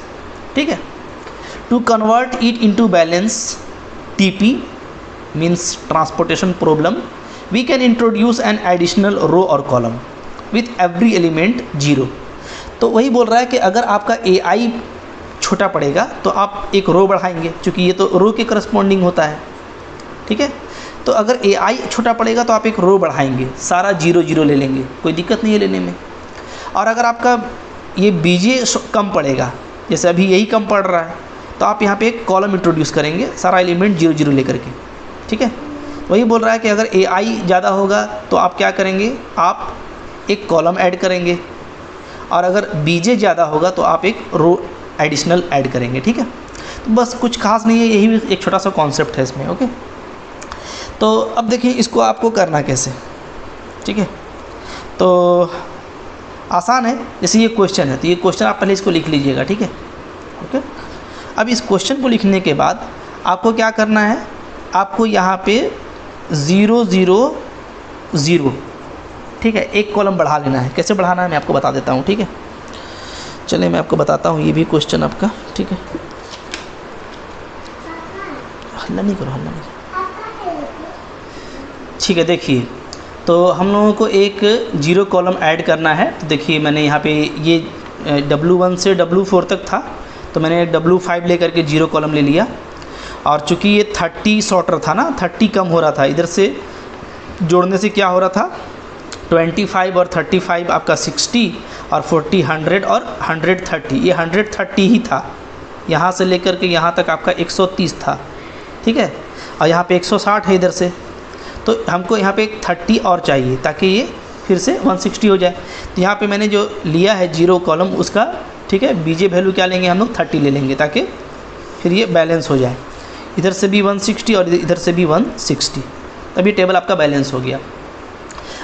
ठीक है। To convert it into balance TP means transportation problem, we can introduce an additional row और column with every element 0। तो वही बोल रहा है कि अगर आपका AI छोटा पड़ेगा तो आप एक रो बढ़ाएंगे, क्योंकि ये तो रो के करस्पॉन्डिंग होता है, ठीक है। तो अगर AI छोटा पड़ेगा तो आप एक रो बढ़ाएंगे, सारा 0 0 ले लेंगे, कोई दिक्कत नहीं है लेने में। और अगर आपका ये BJ कम पड़ेगा, जैसे अभी यही कम पड़ रहा है, तो आप यहाँ पे एक कॉलम इंट्रोड्यूस करेंगे, सारा एलिमेंट 0 0 लेकर के, ठीक है। वही बोल रहा है कि अगर AI ज़्यादा होगा तो आप क्या करेंगे? आप एक कॉलम ऐड करेंगे, और अगर BJ ज़्यादा होगा तो आप एक रो एडिशनल ऐड करेंगे, ठीक है। तो बस कुछ खास नहीं है, यही एक छोटा सा कॉन्सेप्ट है इसमें, ओके। तो अब देखिए इसको आपको करना कैसे, ठीक है। तो आसान है, जैसे ये क्वेश्चन है, तो ये क्वेश्चन आप पहले इसको लिख लीजिएगा, ठीक है, ओके। अब इस क्वेश्चन को लिखने के बाद आपको क्या करना है? आपको यहाँ पे 0 0 0, ठीक है, एक कॉलम बढ़ा लेना है। कैसे बढ़ाना है मैं आपको बता देता हूँ, ठीक है। चलिए मैं आपको बताता हूँ, ये भी क्वेश्चन आपका, ठीक है। हल्ला नहीं करो, हल्ला नहीं करो, ठीक है। देखिए, तो हम लोगों को एक 0 कॉलम ऐड करना है। तो देखिए मैंने यहाँ पे ये W1 से W4 तक था, तो मैंने W5 लेकर के 0 कॉलम ले लिया। और चूँकि ये 30 शॉर्टर था ना, 30 कम हो रहा था, इधर से जोड़ने से क्या हो रहा था? 25 और 35 आपका 60 और 40 100 और 130, ये 130 ही था। यहाँ से लेकर के यहाँ तक आपका 130 था, ठीक है। और यहाँ पे 160 है इधर से, तो हमको यहाँ पे 30 और चाहिए ताकि ये फिर से 160 हो जाए। तो यहाँ पे मैंने जो लिया है 0 कॉलम उसका, ठीक है, BJ वैल्यू क्या लेंगे हम लोग? 30 ले लेंगे, ताकि फिर ये बैलेंस हो जाए। इधर से भी 160 और इधर से भी 160, तब ये टेबल आपका बैलेंस हो गया।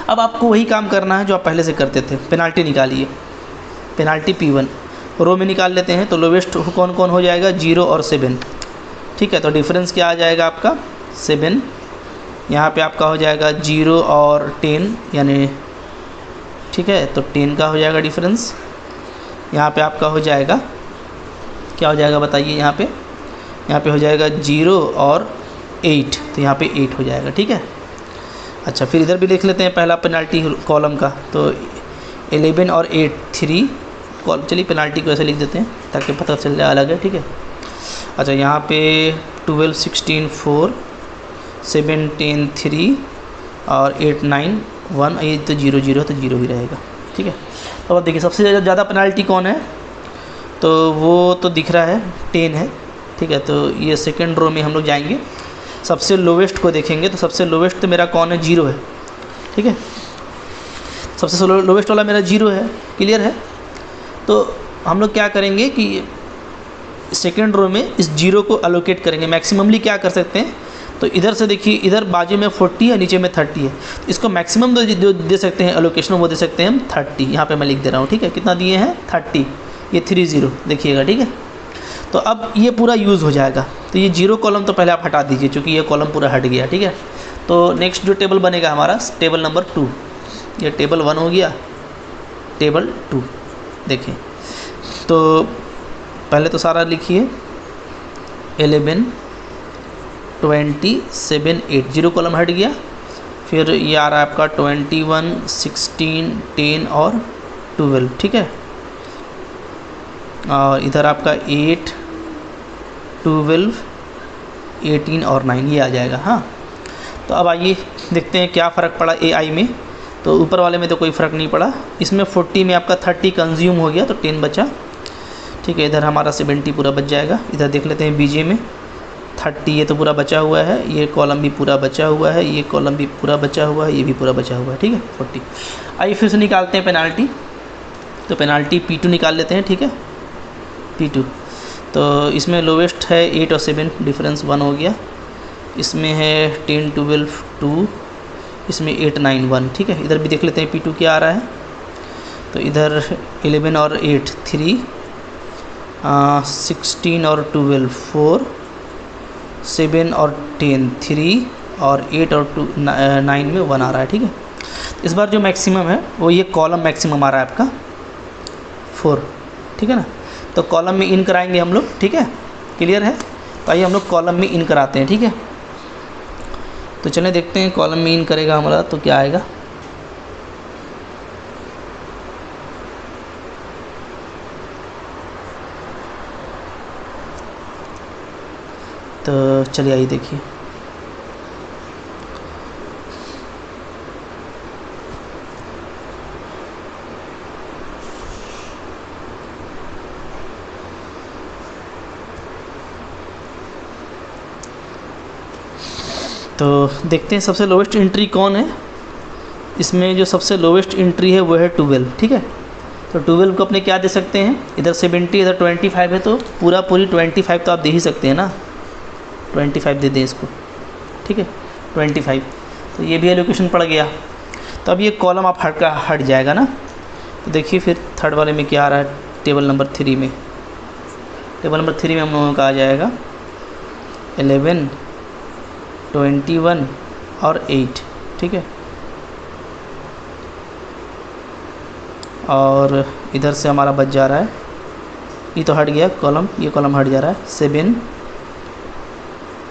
अब आपको वही काम करना है जो आप पहले से करते थे, पेनाल्टी निकालिए। पेनाल्टी P1 रो में निकाल लेते हैं, तो लोवेस्ट कौन कौन हो जाएगा? 0 और 7, ठीक है। तो डिफरेंस क्या आ जाएगा आपका? 7। यहाँ पे आपका हो जाएगा 0 और 10, यानी ठीक है, तो 10 का हो जाएगा डिफरेंस। यहाँ पे आपका हो जाएगा, क्या हो जाएगा बताइए? यहाँ पे हो जाएगा 0 और 8, तो यहाँ पे 8 हो जाएगा, ठीक है। अच्छा, फिर इधर भी देख लेते हैं पहला पेनाल्टी कॉलम का, तो 11 और 8 3 कॉलम। चलिए पेनाल्टी को ऐसे लिख देते हैं ताकि पता चल जाए अलग है, ठीक है। अच्छा, यहाँ पे 12 16 4 17 3 और 8 9 1, ये तो 0 0 तो 0 ही रहेगा, ठीक है। तो अब देखिए सबसे ज़्यादा पेनाल्टी कौन है? तो वो तो दिख रहा है 10 है, ठीक है। तो ये सेकंड रो में हम लोग जाएंगे, सबसे लोवेस्ट को देखेंगे, तो सबसे लोवेस्ट तो मेरा कौन है? 0 है, ठीक है। सबसे लोवेस्ट वाला मेरा 0 है, क्लियर है। तो हम लोग क्या करेंगे कि सेकंड रो में इस 0 को अलोकेट करेंगे। मैक्सिममली क्या कर सकते हैं? तो इधर से देखिए, इधर बाजू में 40 है, नीचे में 30 है, तो इसको मैक्सिमम जो दे सकते हैं अलोकेशन, वो दे सकते हैं हम 30। यहाँ पे मैं लिख दे रहा हूँ, ठीक है। कितना दिए हैं? 30, ये 30 देखिएगा, ठीक है। तो अब ये पूरा यूज़ हो जाएगा। तो ये 0 कॉलम तो पहले आप हटा दीजिए, क्योंकि ये कॉलम पूरा हट गया, ठीक है। तो नेक्स्ट जो टेबल बनेगा हमारा, टेबल नंबर 2, ये टेबल 1 हो गया, टेबल 2 देखिए। तो पहले तो सारा लिखिए 11 20 7 8, 0 कॉलम हट गया। फिर ये आ रहा है आपका 21 16 10 और 12, ठीक है। और इधर आपका 8 12 18 और 9 ये आ जाएगा। हाँ, तो अब आइए देखते हैं क्या फ़र्क पड़ा AI में। तो ऊपर वाले में तो कोई फ़र्क नहीं पड़ा, इसमें 40 में आपका 30 कंज्यूम हो गया तो 10 बचा, ठीक है। इधर हमारा 70 पूरा बच जाएगा। इधर देख लेते हैं BJ में 30 ये तो पूरा बचा हुआ है, ये कॉलम भी पूरा बचा हुआ है, ये कॉलम भी पूरा बचा हुआ है, ये भी पूरा बचा हुआ है, ठीक है 40। आइए फिर से निकालते हैं पेनाल्टी। तो पेनाल्टी P2 निकाल लेते हैं, ठीक है P2। तो इसमें लोवेस्ट है 8 और 7, डिफरेंस 1 हो गया। इसमें है 10 12 2, इसमें 8 9 1, ठीक है। इधर भी देख लेते हैं P2 क्या आ रहा है। तो इधर 11 और 8 3, 16 और 12 4, 7 और 10 3, और 8 और 9 में 1 आ रहा है, ठीक है। इस बार जो मैक्सिमम है वो ये कॉलम मैक्सिमम आ रहा है आपका 4, ठीक है ना। तो कॉलम में इन कराएंगे हम लोग, ठीक है, क्लियर है। तो आइए हम लोग कॉलम में इन कराते हैं, ठीक है। तो चलें देखते हैं कॉलम में इन करेगा हमारा तो क्या आएगा। तो चलिए आइए देखिए। तो देखते हैं सबसे लोवेस्ट एंट्री कौन है। इसमें जो सबसे लोवेस्ट एंट्री है वो है 12, ठीक है। तो 12 को अपने क्या दे सकते हैं, इधर 70 इधर 25 है, तो पूरी 25 तो आप दे ही सकते हैं ना, 25 दे दें इसको, ठीक है 25। तो ये भी एलोकेशन पड़ गया। तो अब ये कॉलम आप हट जाएगा ना। तो देखिए फिर थर्ड वाले में क्या आ रहा है, टेबल नंबर 3 में। टेबल नंबर 3 में हम लोगों का आ जाएगा 11 21 और 8, ठीक है। और इधर से हमारा बच जा रहा है, ये तो हट गया कॉलम, ये कॉलम हट जा रहा है 7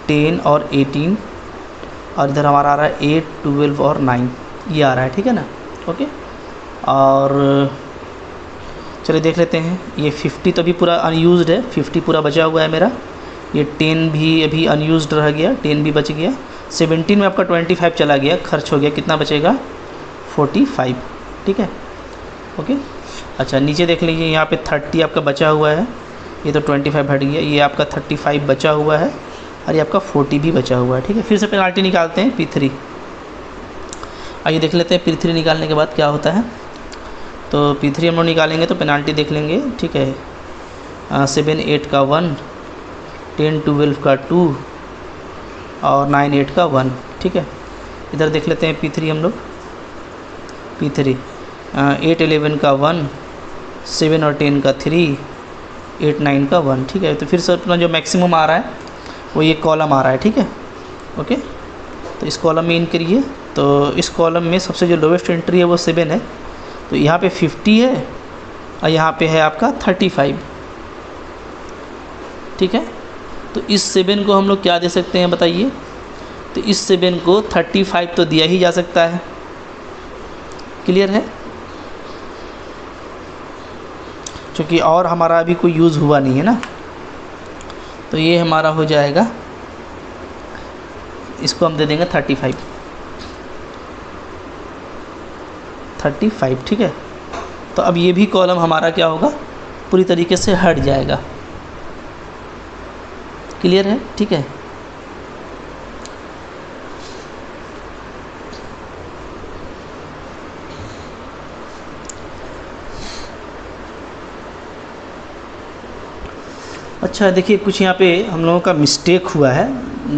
10 और 18, और इधर हमारा आ रहा है 8 12 और 9 ये आ रहा है, ठीक है ना। ओके, और चलिए देख लेते हैं। ये 50 तो अभी पूरा अनयूज्ड है, 50 पूरा बचा हुआ है मेरा। ये 10 भी अभी अनयूज्ड रह गया, 10 भी बच गया। 17 में आपका 25 चला गया, खर्च हो गया, कितना बचेगा 45, ठीक है। ओके, अच्छा नीचे देख लीजिए, यहाँ पे 30 आपका बचा हुआ है, ये तो 25 हट गया, ये आपका 35 बचा हुआ है, और ये आपका 40 भी बचा हुआ है, ठीक है। फिर से पेनाल्टी निकालते हैं P3। आइए देख लेते हैं P3 निकालने के बाद क्या होता है। तो P3 हम लोग निकालेंगे तो पेनाल्टी देख लेंगे, ठीक है। 7 8 का 1, 10 12 का 2, और 9 8 का 1, ठीक है। इधर देख लेते हैं P3 हम लोग। P3 8 11 का 1, 7 और 10 का 3, 8 9 का 1, ठीक है। तो फिर से अपना जो मैक्सिमम आ रहा है वो ये कॉलम आ रहा है, ठीक है। ओके, तो इस कॉलम में इन करिए। तो इस कॉलम में सबसे जो लोवेस्ट एंट्री है वो 7 है, तो यहाँ पे 50 है, और यहाँ पे है आपका 35, ठीक है। तो इस 7 को हम लोग क्या दे सकते हैं बताइए। तो इस 7 को 35 तो दिया ही जा सकता है, क्लियर है, क्योंकि और हमारा अभी कोई यूज़ हुआ नहीं है ना। तो ये हमारा हो जाएगा, इसको हम दे देंगे 35, ठीक है। तो अब ये भी कॉलम हमारा क्या होगा, पूरी तरीके से हट जाएगा, क्लियर है, ठीक है। अच्छा देखिए, कुछ यहाँ पे हम लोगों का मिस्टेक हुआ है,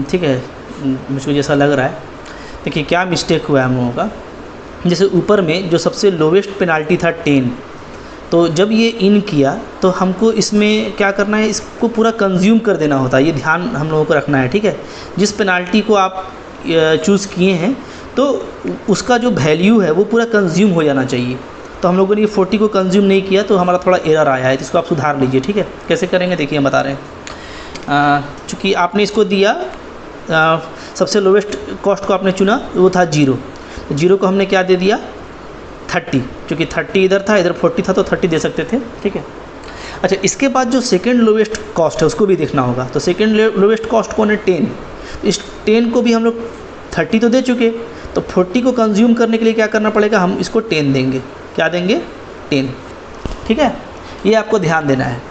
ठीक है, मुझको जैसा लग रहा है। देखिए क्या मिस्टेक हुआ है हम लोगों का। जैसे ऊपर में जो सबसे लोवेस्ट पेनाल्टी था 10, तो जब ये इन किया तो हमको इसमें क्या करना है, इसको पूरा कंज्यूम कर देना होता है, ये ध्यान हम लोगों को रखना है, ठीक है। जिस पेनाल्टी को आप चूज़ किए हैं तो उसका जो वैल्यू है वो पूरा कंज्यूम हो जाना चाहिए। तो हम लोगों ने ये 40 को कंज्यूम नहीं किया तो हमारा थोड़ा एरर आया है, जिसको आप सुधार लीजिए, ठीक है। कैसे करेंगे देखिए हम बता रहे हैं। चूँकि आपने इसको दिया सबसे लोवेस्ट कॉस्ट को आपने चुना, वो था 0, तो 0 को हमने क्या दे दिया 30, क्योंकि 30 इधर था, इधर 40 था तो 30 दे सकते थे, ठीक है। अच्छा, इसके बाद जो सेकंड लोवेस्ट कॉस्ट है उसको भी देखना होगा। तो सेकंड लोवेस्ट कॉस्ट कौन है 10, इस 10 को भी हम लोग 30 तो दे चुके, तो 40 को कंज्यूम करने के लिए क्या करना पड़ेगा, हम इसको 10 देंगे। क्या देंगे 10, ठीक है। ये आपको ध्यान देना है।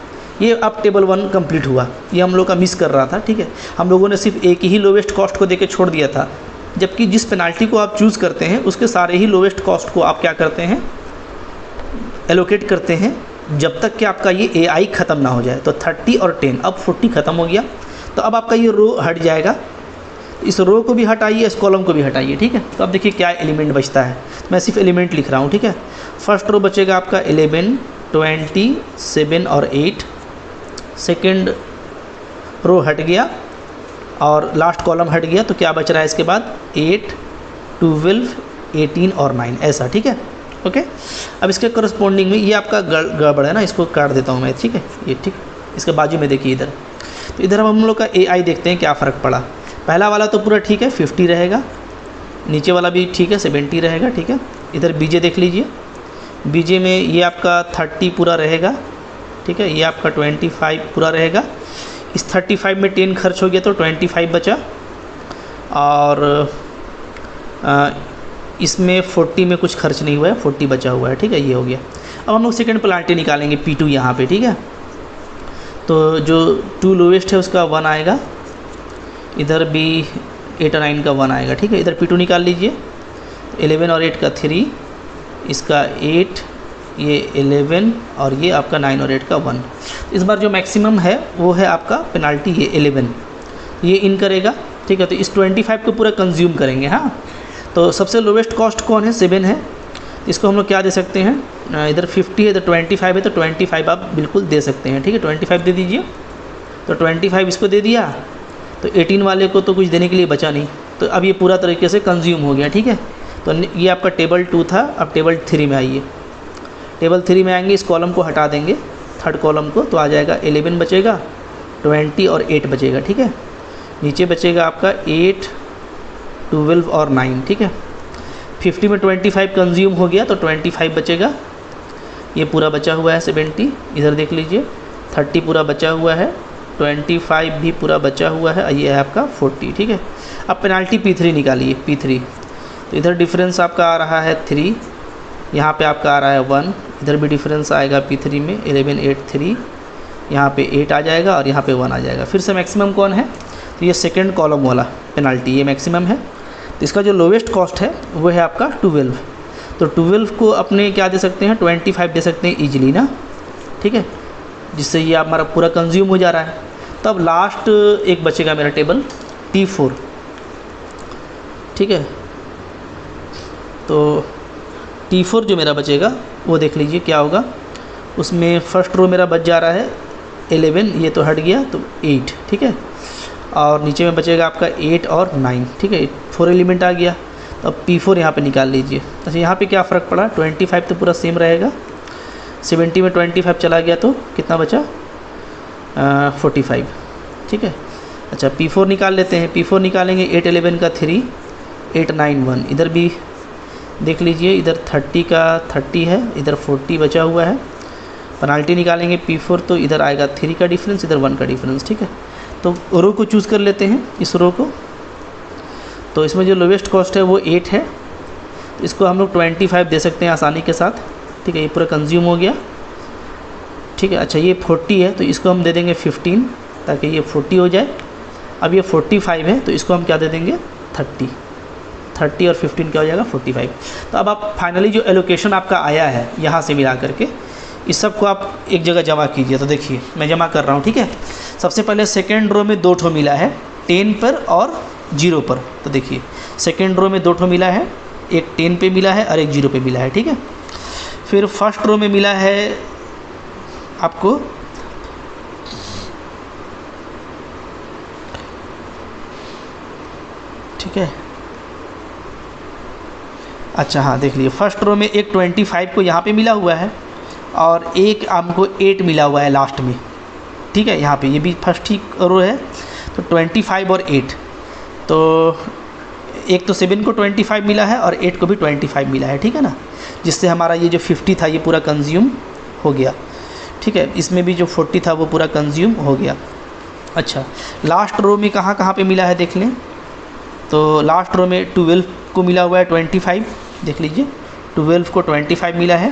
ये अब टेबल 1 कंप्लीट हुआ, ये हम लोग का मिस कर रहा था, ठीक है। हम लोगों ने सिर्फ एक ही लोवेस्ट कॉस्ट को देके छोड़ दिया था, जबकि जिस पेनाल्टी को आप चूज़ करते हैं उसके सारे ही लोवेस्ट कॉस्ट को आप क्या करते हैं एलोकेट करते हैं, जब तक कि आपका ये AI ख़त्म ना हो जाए। तो 30 और 10, अब 40 ख़त्म हो गया, तो अब आपका ये रो हट जाएगा। इस रो को भी हटाइए, इस कॉलम को भी हटाइए, ठीक है। तो अब देखिए क्या एलिमेंट बचता है, मैं सिर्फ एलिमेंट लिख रहा हूँ, ठीक है। फर्स्ट रो बचेगा आपका 11, 20, 7 और 8, सेकेंड रो हट गया और लास्ट कॉलम हट गया, तो क्या बच रहा है इसके बाद 8, 12, 18 और 9, ऐसा, ठीक है। ओके, अब इसके करस्पॉन्डिंग में ये आपका गड़बड़ है ना, इसको काट देता हूँ मैं, ठीक है। ये ठीक, इसके बाजू में देखिए इधर, तो इधर हम लोग का AI देखते हैं क्या फ़र्क पड़ा। पहला वाला तो पूरा ठीक है 50 रहेगा, नीचे वाला भी ठीक है 70 रहेगा, ठीक है। इधर BJ देख लीजिए, BJ में ये आपका 30 पूरा रहेगा, ठीक है। ये आपका 25 पूरा रहेगा। इस 35 में 10 खर्च हो गया तो 25 बचा, और इसमें 40 में कुछ खर्च नहीं हुआ है, 40 बचा हुआ है, ठीक है। ये हो गया। अब हम लोग सेकंड पेनाल्टी निकालेंगे P2 यहाँ पे, ठीक है। तो जो 2 लोवेस्ट है उसका 1 आएगा, इधर भी 8 और 9 का 1 आएगा, ठीक है। इधर P2 निकाल लीजिए, 11 और 8 का 3, इसका 8, ये 11 और ये आपका 9 और 8 का 1। इस बार जो मैक्सिमम है वो है आपका पेनाल्टी ये 11, ये इन करेगा, ठीक है। तो इस 25 को पूरा कंज्यूम करेंगे, हाँ। तो सबसे लोवेस्ट कॉस्ट कौन है 7 है, इसको हम लोग क्या दे सकते हैं, इधर 50 है, इधर 25 है, तो 25 आप बिल्कुल दे सकते हैं, ठीक है। 25 दे दीजिए, तो 25 इसको दे दिया, तो 18 वाले को तो कुछ देने के लिए बचा नहीं, तो अब ये पूरा तरीके से कंज्यूम हो गया, ठीक है। तो ये आपका टेबल 2 था, अब टेबल 3 में आइए। टेबल 3 में आएंगे, इस कॉलम को हटा देंगे, थर्ड कॉलम को, तो आ जाएगा 11 बचेगा, 20 और 8 बचेगा, ठीक है। नीचे बचेगा आपका 8, 12 और 9, ठीक है। 50 में 25 कंज्यूम हो गया तो 25 बचेगा, ये पूरा बचा हुआ है 70, इधर देख लीजिए 30 पूरा बचा हुआ है, 25 भी पूरा बचा हुआ है, ये है आपका 40, ठीक है। अब पेनाल्टी P3 निकालिए, P3, तो इधर डिफरेंस आपका आ रहा है 3, यहाँ पे आपका आ रहा है 1, इधर भी डिफरेंस आएगा P3 में 11, 8, 3, यहाँ पे 8 आ जाएगा और यहाँ पे 1 आ जाएगा। फिर से मैक्सिमम कौन है, तो ये सेकंड कॉलम वाला पेनाल्टी, ये मैक्सिमम है। तो इसका जो लोवेस्ट कॉस्ट है वो है आपका 12, तो 12 को अपने क्या दे सकते हैं 25 दे सकते हैं ईजिली ना, ठीक है, जिससे ये हमारा पूरा कंज्यूम हो जा रहा है। तब लास्ट एक बचेगा मेरा टेबल T4, ठीक है। तो T4 जो मेरा बचेगा वो देख लीजिए क्या होगा, उसमें फर्स्ट रो मेरा बच जा रहा है 11, ये तो हट गया तो 8, ठीक है। और नीचे में बचेगा आपका 8 और 9, ठीक है। 4 एलिमेंट आ गया, तो अब P4 यहाँ पे निकाल लीजिए। अच्छा, यहाँ पे क्या फ़र्क पड़ा, 25 तो पूरा सेम रहेगा, 70 में 25 चला गया तो कितना बचा 45, ठीक है। अच्छा, P4 निकाल लेते हैं, P4 निकालेंगे 8, 11 का 3, 8, 9, 1, इधर भी देख लीजिए, इधर 30 का 30 है, इधर 40 बचा हुआ है। पेनाल्टी निकालेंगे P4, तो इधर आएगा 3 का डिफरेंस, इधर 1 का डिफरेंस, ठीक है। तो रो को चूज़ कर लेते हैं, इस रो को, तो इसमें जो लोवेस्ट कॉस्ट है वो 8 है, तो इसको हम लोग 25 दे सकते हैं आसानी के साथ, ठीक है। ये पूरा कंज्यूम हो गया, ठीक है। अच्छा, ये 40 है तो इसको हम दे देंगे 15, ताकि ये 40 हो जाए। अब ये 45 है तो इसको हम क्या दे देंगे 30 और 15 क्या हो जाएगा 45। तो अब आप फाइनली जो एलोकेशन आपका आया है यहाँ से मिला करके इस सब को आप एक जगह जमा कीजिए। तो देखिए मैं जमा कर रहा हूँ, ठीक है। सबसे पहले सेकेंड रो में 2 ठो मिला है, 10 पर और 0 पर। तो देखिए सेकेंड रो में 2 ठो मिला है, एक 10 पे मिला है और एक 0 पे मिला है, ठीक है। फिर फर्स्ट रो में मिला है आपको ठीक है, अच्छा हाँ, देख लीजिए फर्स्ट रो में एक 25 को यहाँ पे मिला हुआ है और एक हमको 8 मिला हुआ है लास्ट में, ठीक है। यहाँ पे ये भी फर्स्ट ही रो है, तो 25 और 8, तो एक तो 7 को 25 मिला है और 8 को भी 25 मिला है, ठीक है ना, जिससे हमारा ये जो 50 था ये पूरा कंज्यूम हो गया, ठीक है। इसमें भी जो 40 था वो पूरा कंज्यूम हो गया। अच्छा, लास्ट रो में कहाँ कहाँ पे मिला है देख लें, तो लास्ट रो में 12 को मिला हुआ है 25, देख लीजिए 12 को 25 मिला है,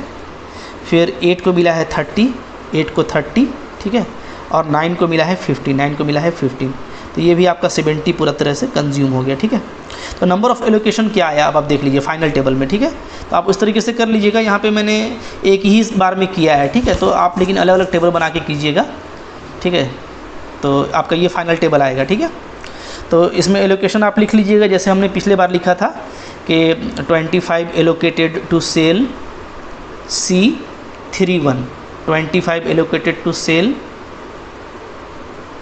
फिर 8 को मिला है 30, 8 को 30, ठीक है, और 9 को मिला है 50, 9 को मिला है 15, तो ये भी आपका 70 पूरा तरह से कंज्यूम हो गया, ठीक है। तो नंबर ऑफ़ एलोकेशन क्या आया अब आप देख लीजिए फाइनल टेबल में, ठीक है। तो आप उस तरीके से कर लीजिएगा, यहाँ पे मैंने एक ही बार में किया है, ठीक है, तो आप लेकिन अलग अलग टेबल बना के कीजिएगा, ठीक है, तो आपका ये फाइनल टेबल आएगा, ठीक है। तो इसमें एलोकेशन आप लिख लीजिएगा जैसे हमने पिछले बार लिखा था कि 25 allocated to cell C31, 25 allocated to cell,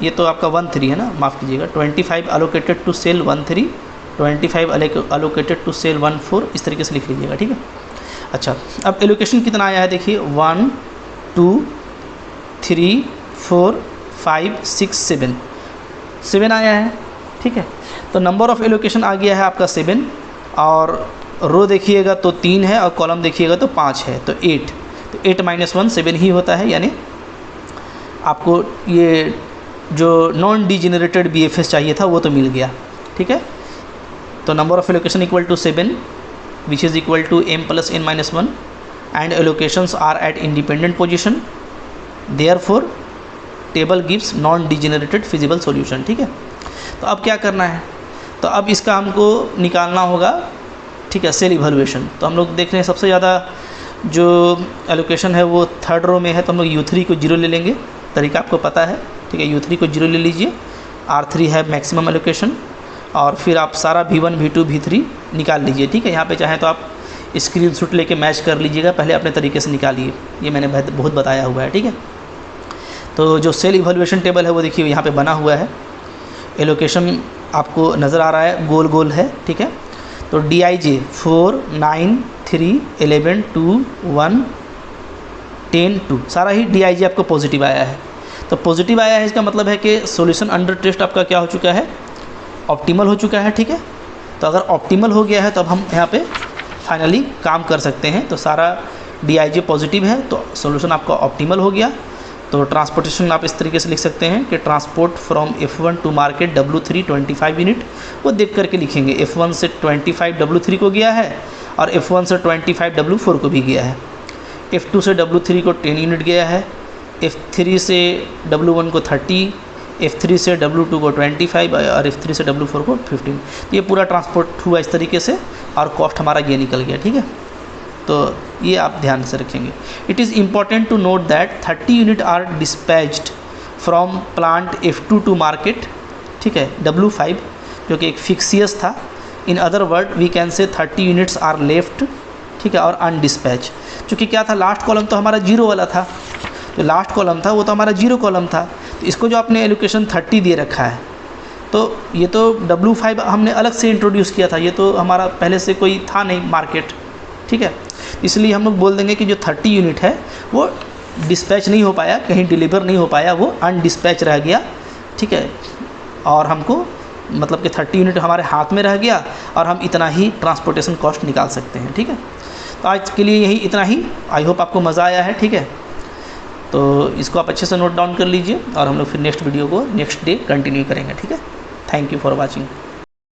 ये तो आपका 13 है ना, माफ़ कीजिएगा, 25 allocated to cell 13, 25 allocated to cell 14, इस तरीके से लिख लीजिएगा, ठीक है। अच्छा, अब एलोकेशन कितना आया है देखिए, 1 2 3 4 5 6 7 आया है, ठीक है। तो नंबर ऑफ़ एलोकेशन आ गया है आपका 7, और रो देखिएगा तो 3 है और कॉलम देखिएगा तो 5 है, तो 8, तो 8 - 1 7 ही होता है, यानी आपको ये जो नॉन डिजेनरेटेड BFS चाहिए था वो तो मिल गया, ठीक है। तो number of allocation equal to 7 which is equal to m + n - 1 and allocations are at independent position, therefore table gives non degenerated feasible solution, ठीक है। तो अब क्या करना है, तो अब इसका हमको निकालना होगा, ठीक है, सेल इवैल्यूएशन। तो हम लोग देख रहे हैं सबसे ज़्यादा जो एलोकेशन है वो थर्ड रो में है, तो हम लोग U3 को 0 ले लेंगे, तरीका आपको पता है, ठीक है। U3 को 0 ले लीजिए, R3 है मैक्सिमम एलोकेशन, और फिर आप सारा V1 V2 V3 निकाल लीजिए, ठीक है। यहाँ पे चाहें तो आप स्क्रीनशॉट लेके मैच कर लीजिएगा, पहले अपने तरीके से निकालिए, ये मैंने बहुत बताया हुआ है, ठीक है। तो जो सेल इवैल्यूएशन टेबल है वो देखिए यहाँ पे बना हुआ है, एलोकेशन आपको नज़र आ रहा है, गोल गोल है, ठीक है। तो DIJ 4 9 3 11 2 1 10 2 सारा ही DIJ आपको पॉजिटिव आया है। तो पॉजिटिव आया है इसका मतलब है कि सॉल्यूशन अंडर टेस्ट आपका क्या हो चुका है, ऑप्टिमल हो चुका है, ठीक है। तो अगर ऑप्टिमल हो गया है तो अब हम यहाँ पे फाइनली काम कर सकते हैं। तो सारा DIJ पॉजिटिव है तो सॉल्यूशन आपका ऑप्टिमल हो गया। तो ट्रांसपोर्टेशन आप इस तरीके से लिख सकते हैं कि transport from F1 to market W3 25 unit, वो देख करके लिखेंगे F1 से 25 W3 को गया है और F1 से 25 W4 को भी गया है, F2 से W3 को 10 यूनिट गया है, F3 से W1 को 30, F3 से W2 को 25 और F3 से W4 को 15। ये पूरा ट्रांसपोर्ट हुआ इस तरीके से और कॉस्ट हमारा ये निकल गया, ठीक है। तो ये आप ध्यान से रखेंगे। It is important to note that 30 unit are dispatched from plant F2 to market, ठीक है, W5 जो कि एक फिक्सियस था। In other word we can say 30 units are left, ठीक है, और अनडिस्पैच। चूँकि क्या था, लास्ट कॉलम तो हमारा 0 वाला था, जो लास्ट कॉलम था वो तो हमारा 0 कॉलम था। तो इसको जो आपने एलोकेशन 30 दे रखा है, तो ये तो W5 हमने अलग से इंट्रोड्यूस किया था, ये तो हमारा पहले से कोई था नहीं मार्केट, ठीक है। इसलिए हम लोग बोल देंगे कि जो 30 यूनिट है वो डिस्पैच नहीं हो पाया, कहीं डिलीवर नहीं हो पाया, वो अनडिस्पैच रह गया, ठीक है। और हमको मतलब कि 30 यूनिट हमारे हाथ में रह गया और हम इतना ही ट्रांसपोर्टेशन कॉस्ट निकाल सकते हैं, ठीक है। तो आज के लिए यही इतना ही। आई होप आपको मज़ा आया है, ठीक है। तो इसको आप अच्छे से नोट डाउन कर लीजिए और हम लोग फिर नेक्स्ट वीडियो को नेक्स्ट डे कंटिन्यू करेंगे, ठीक है। Thank you for watching.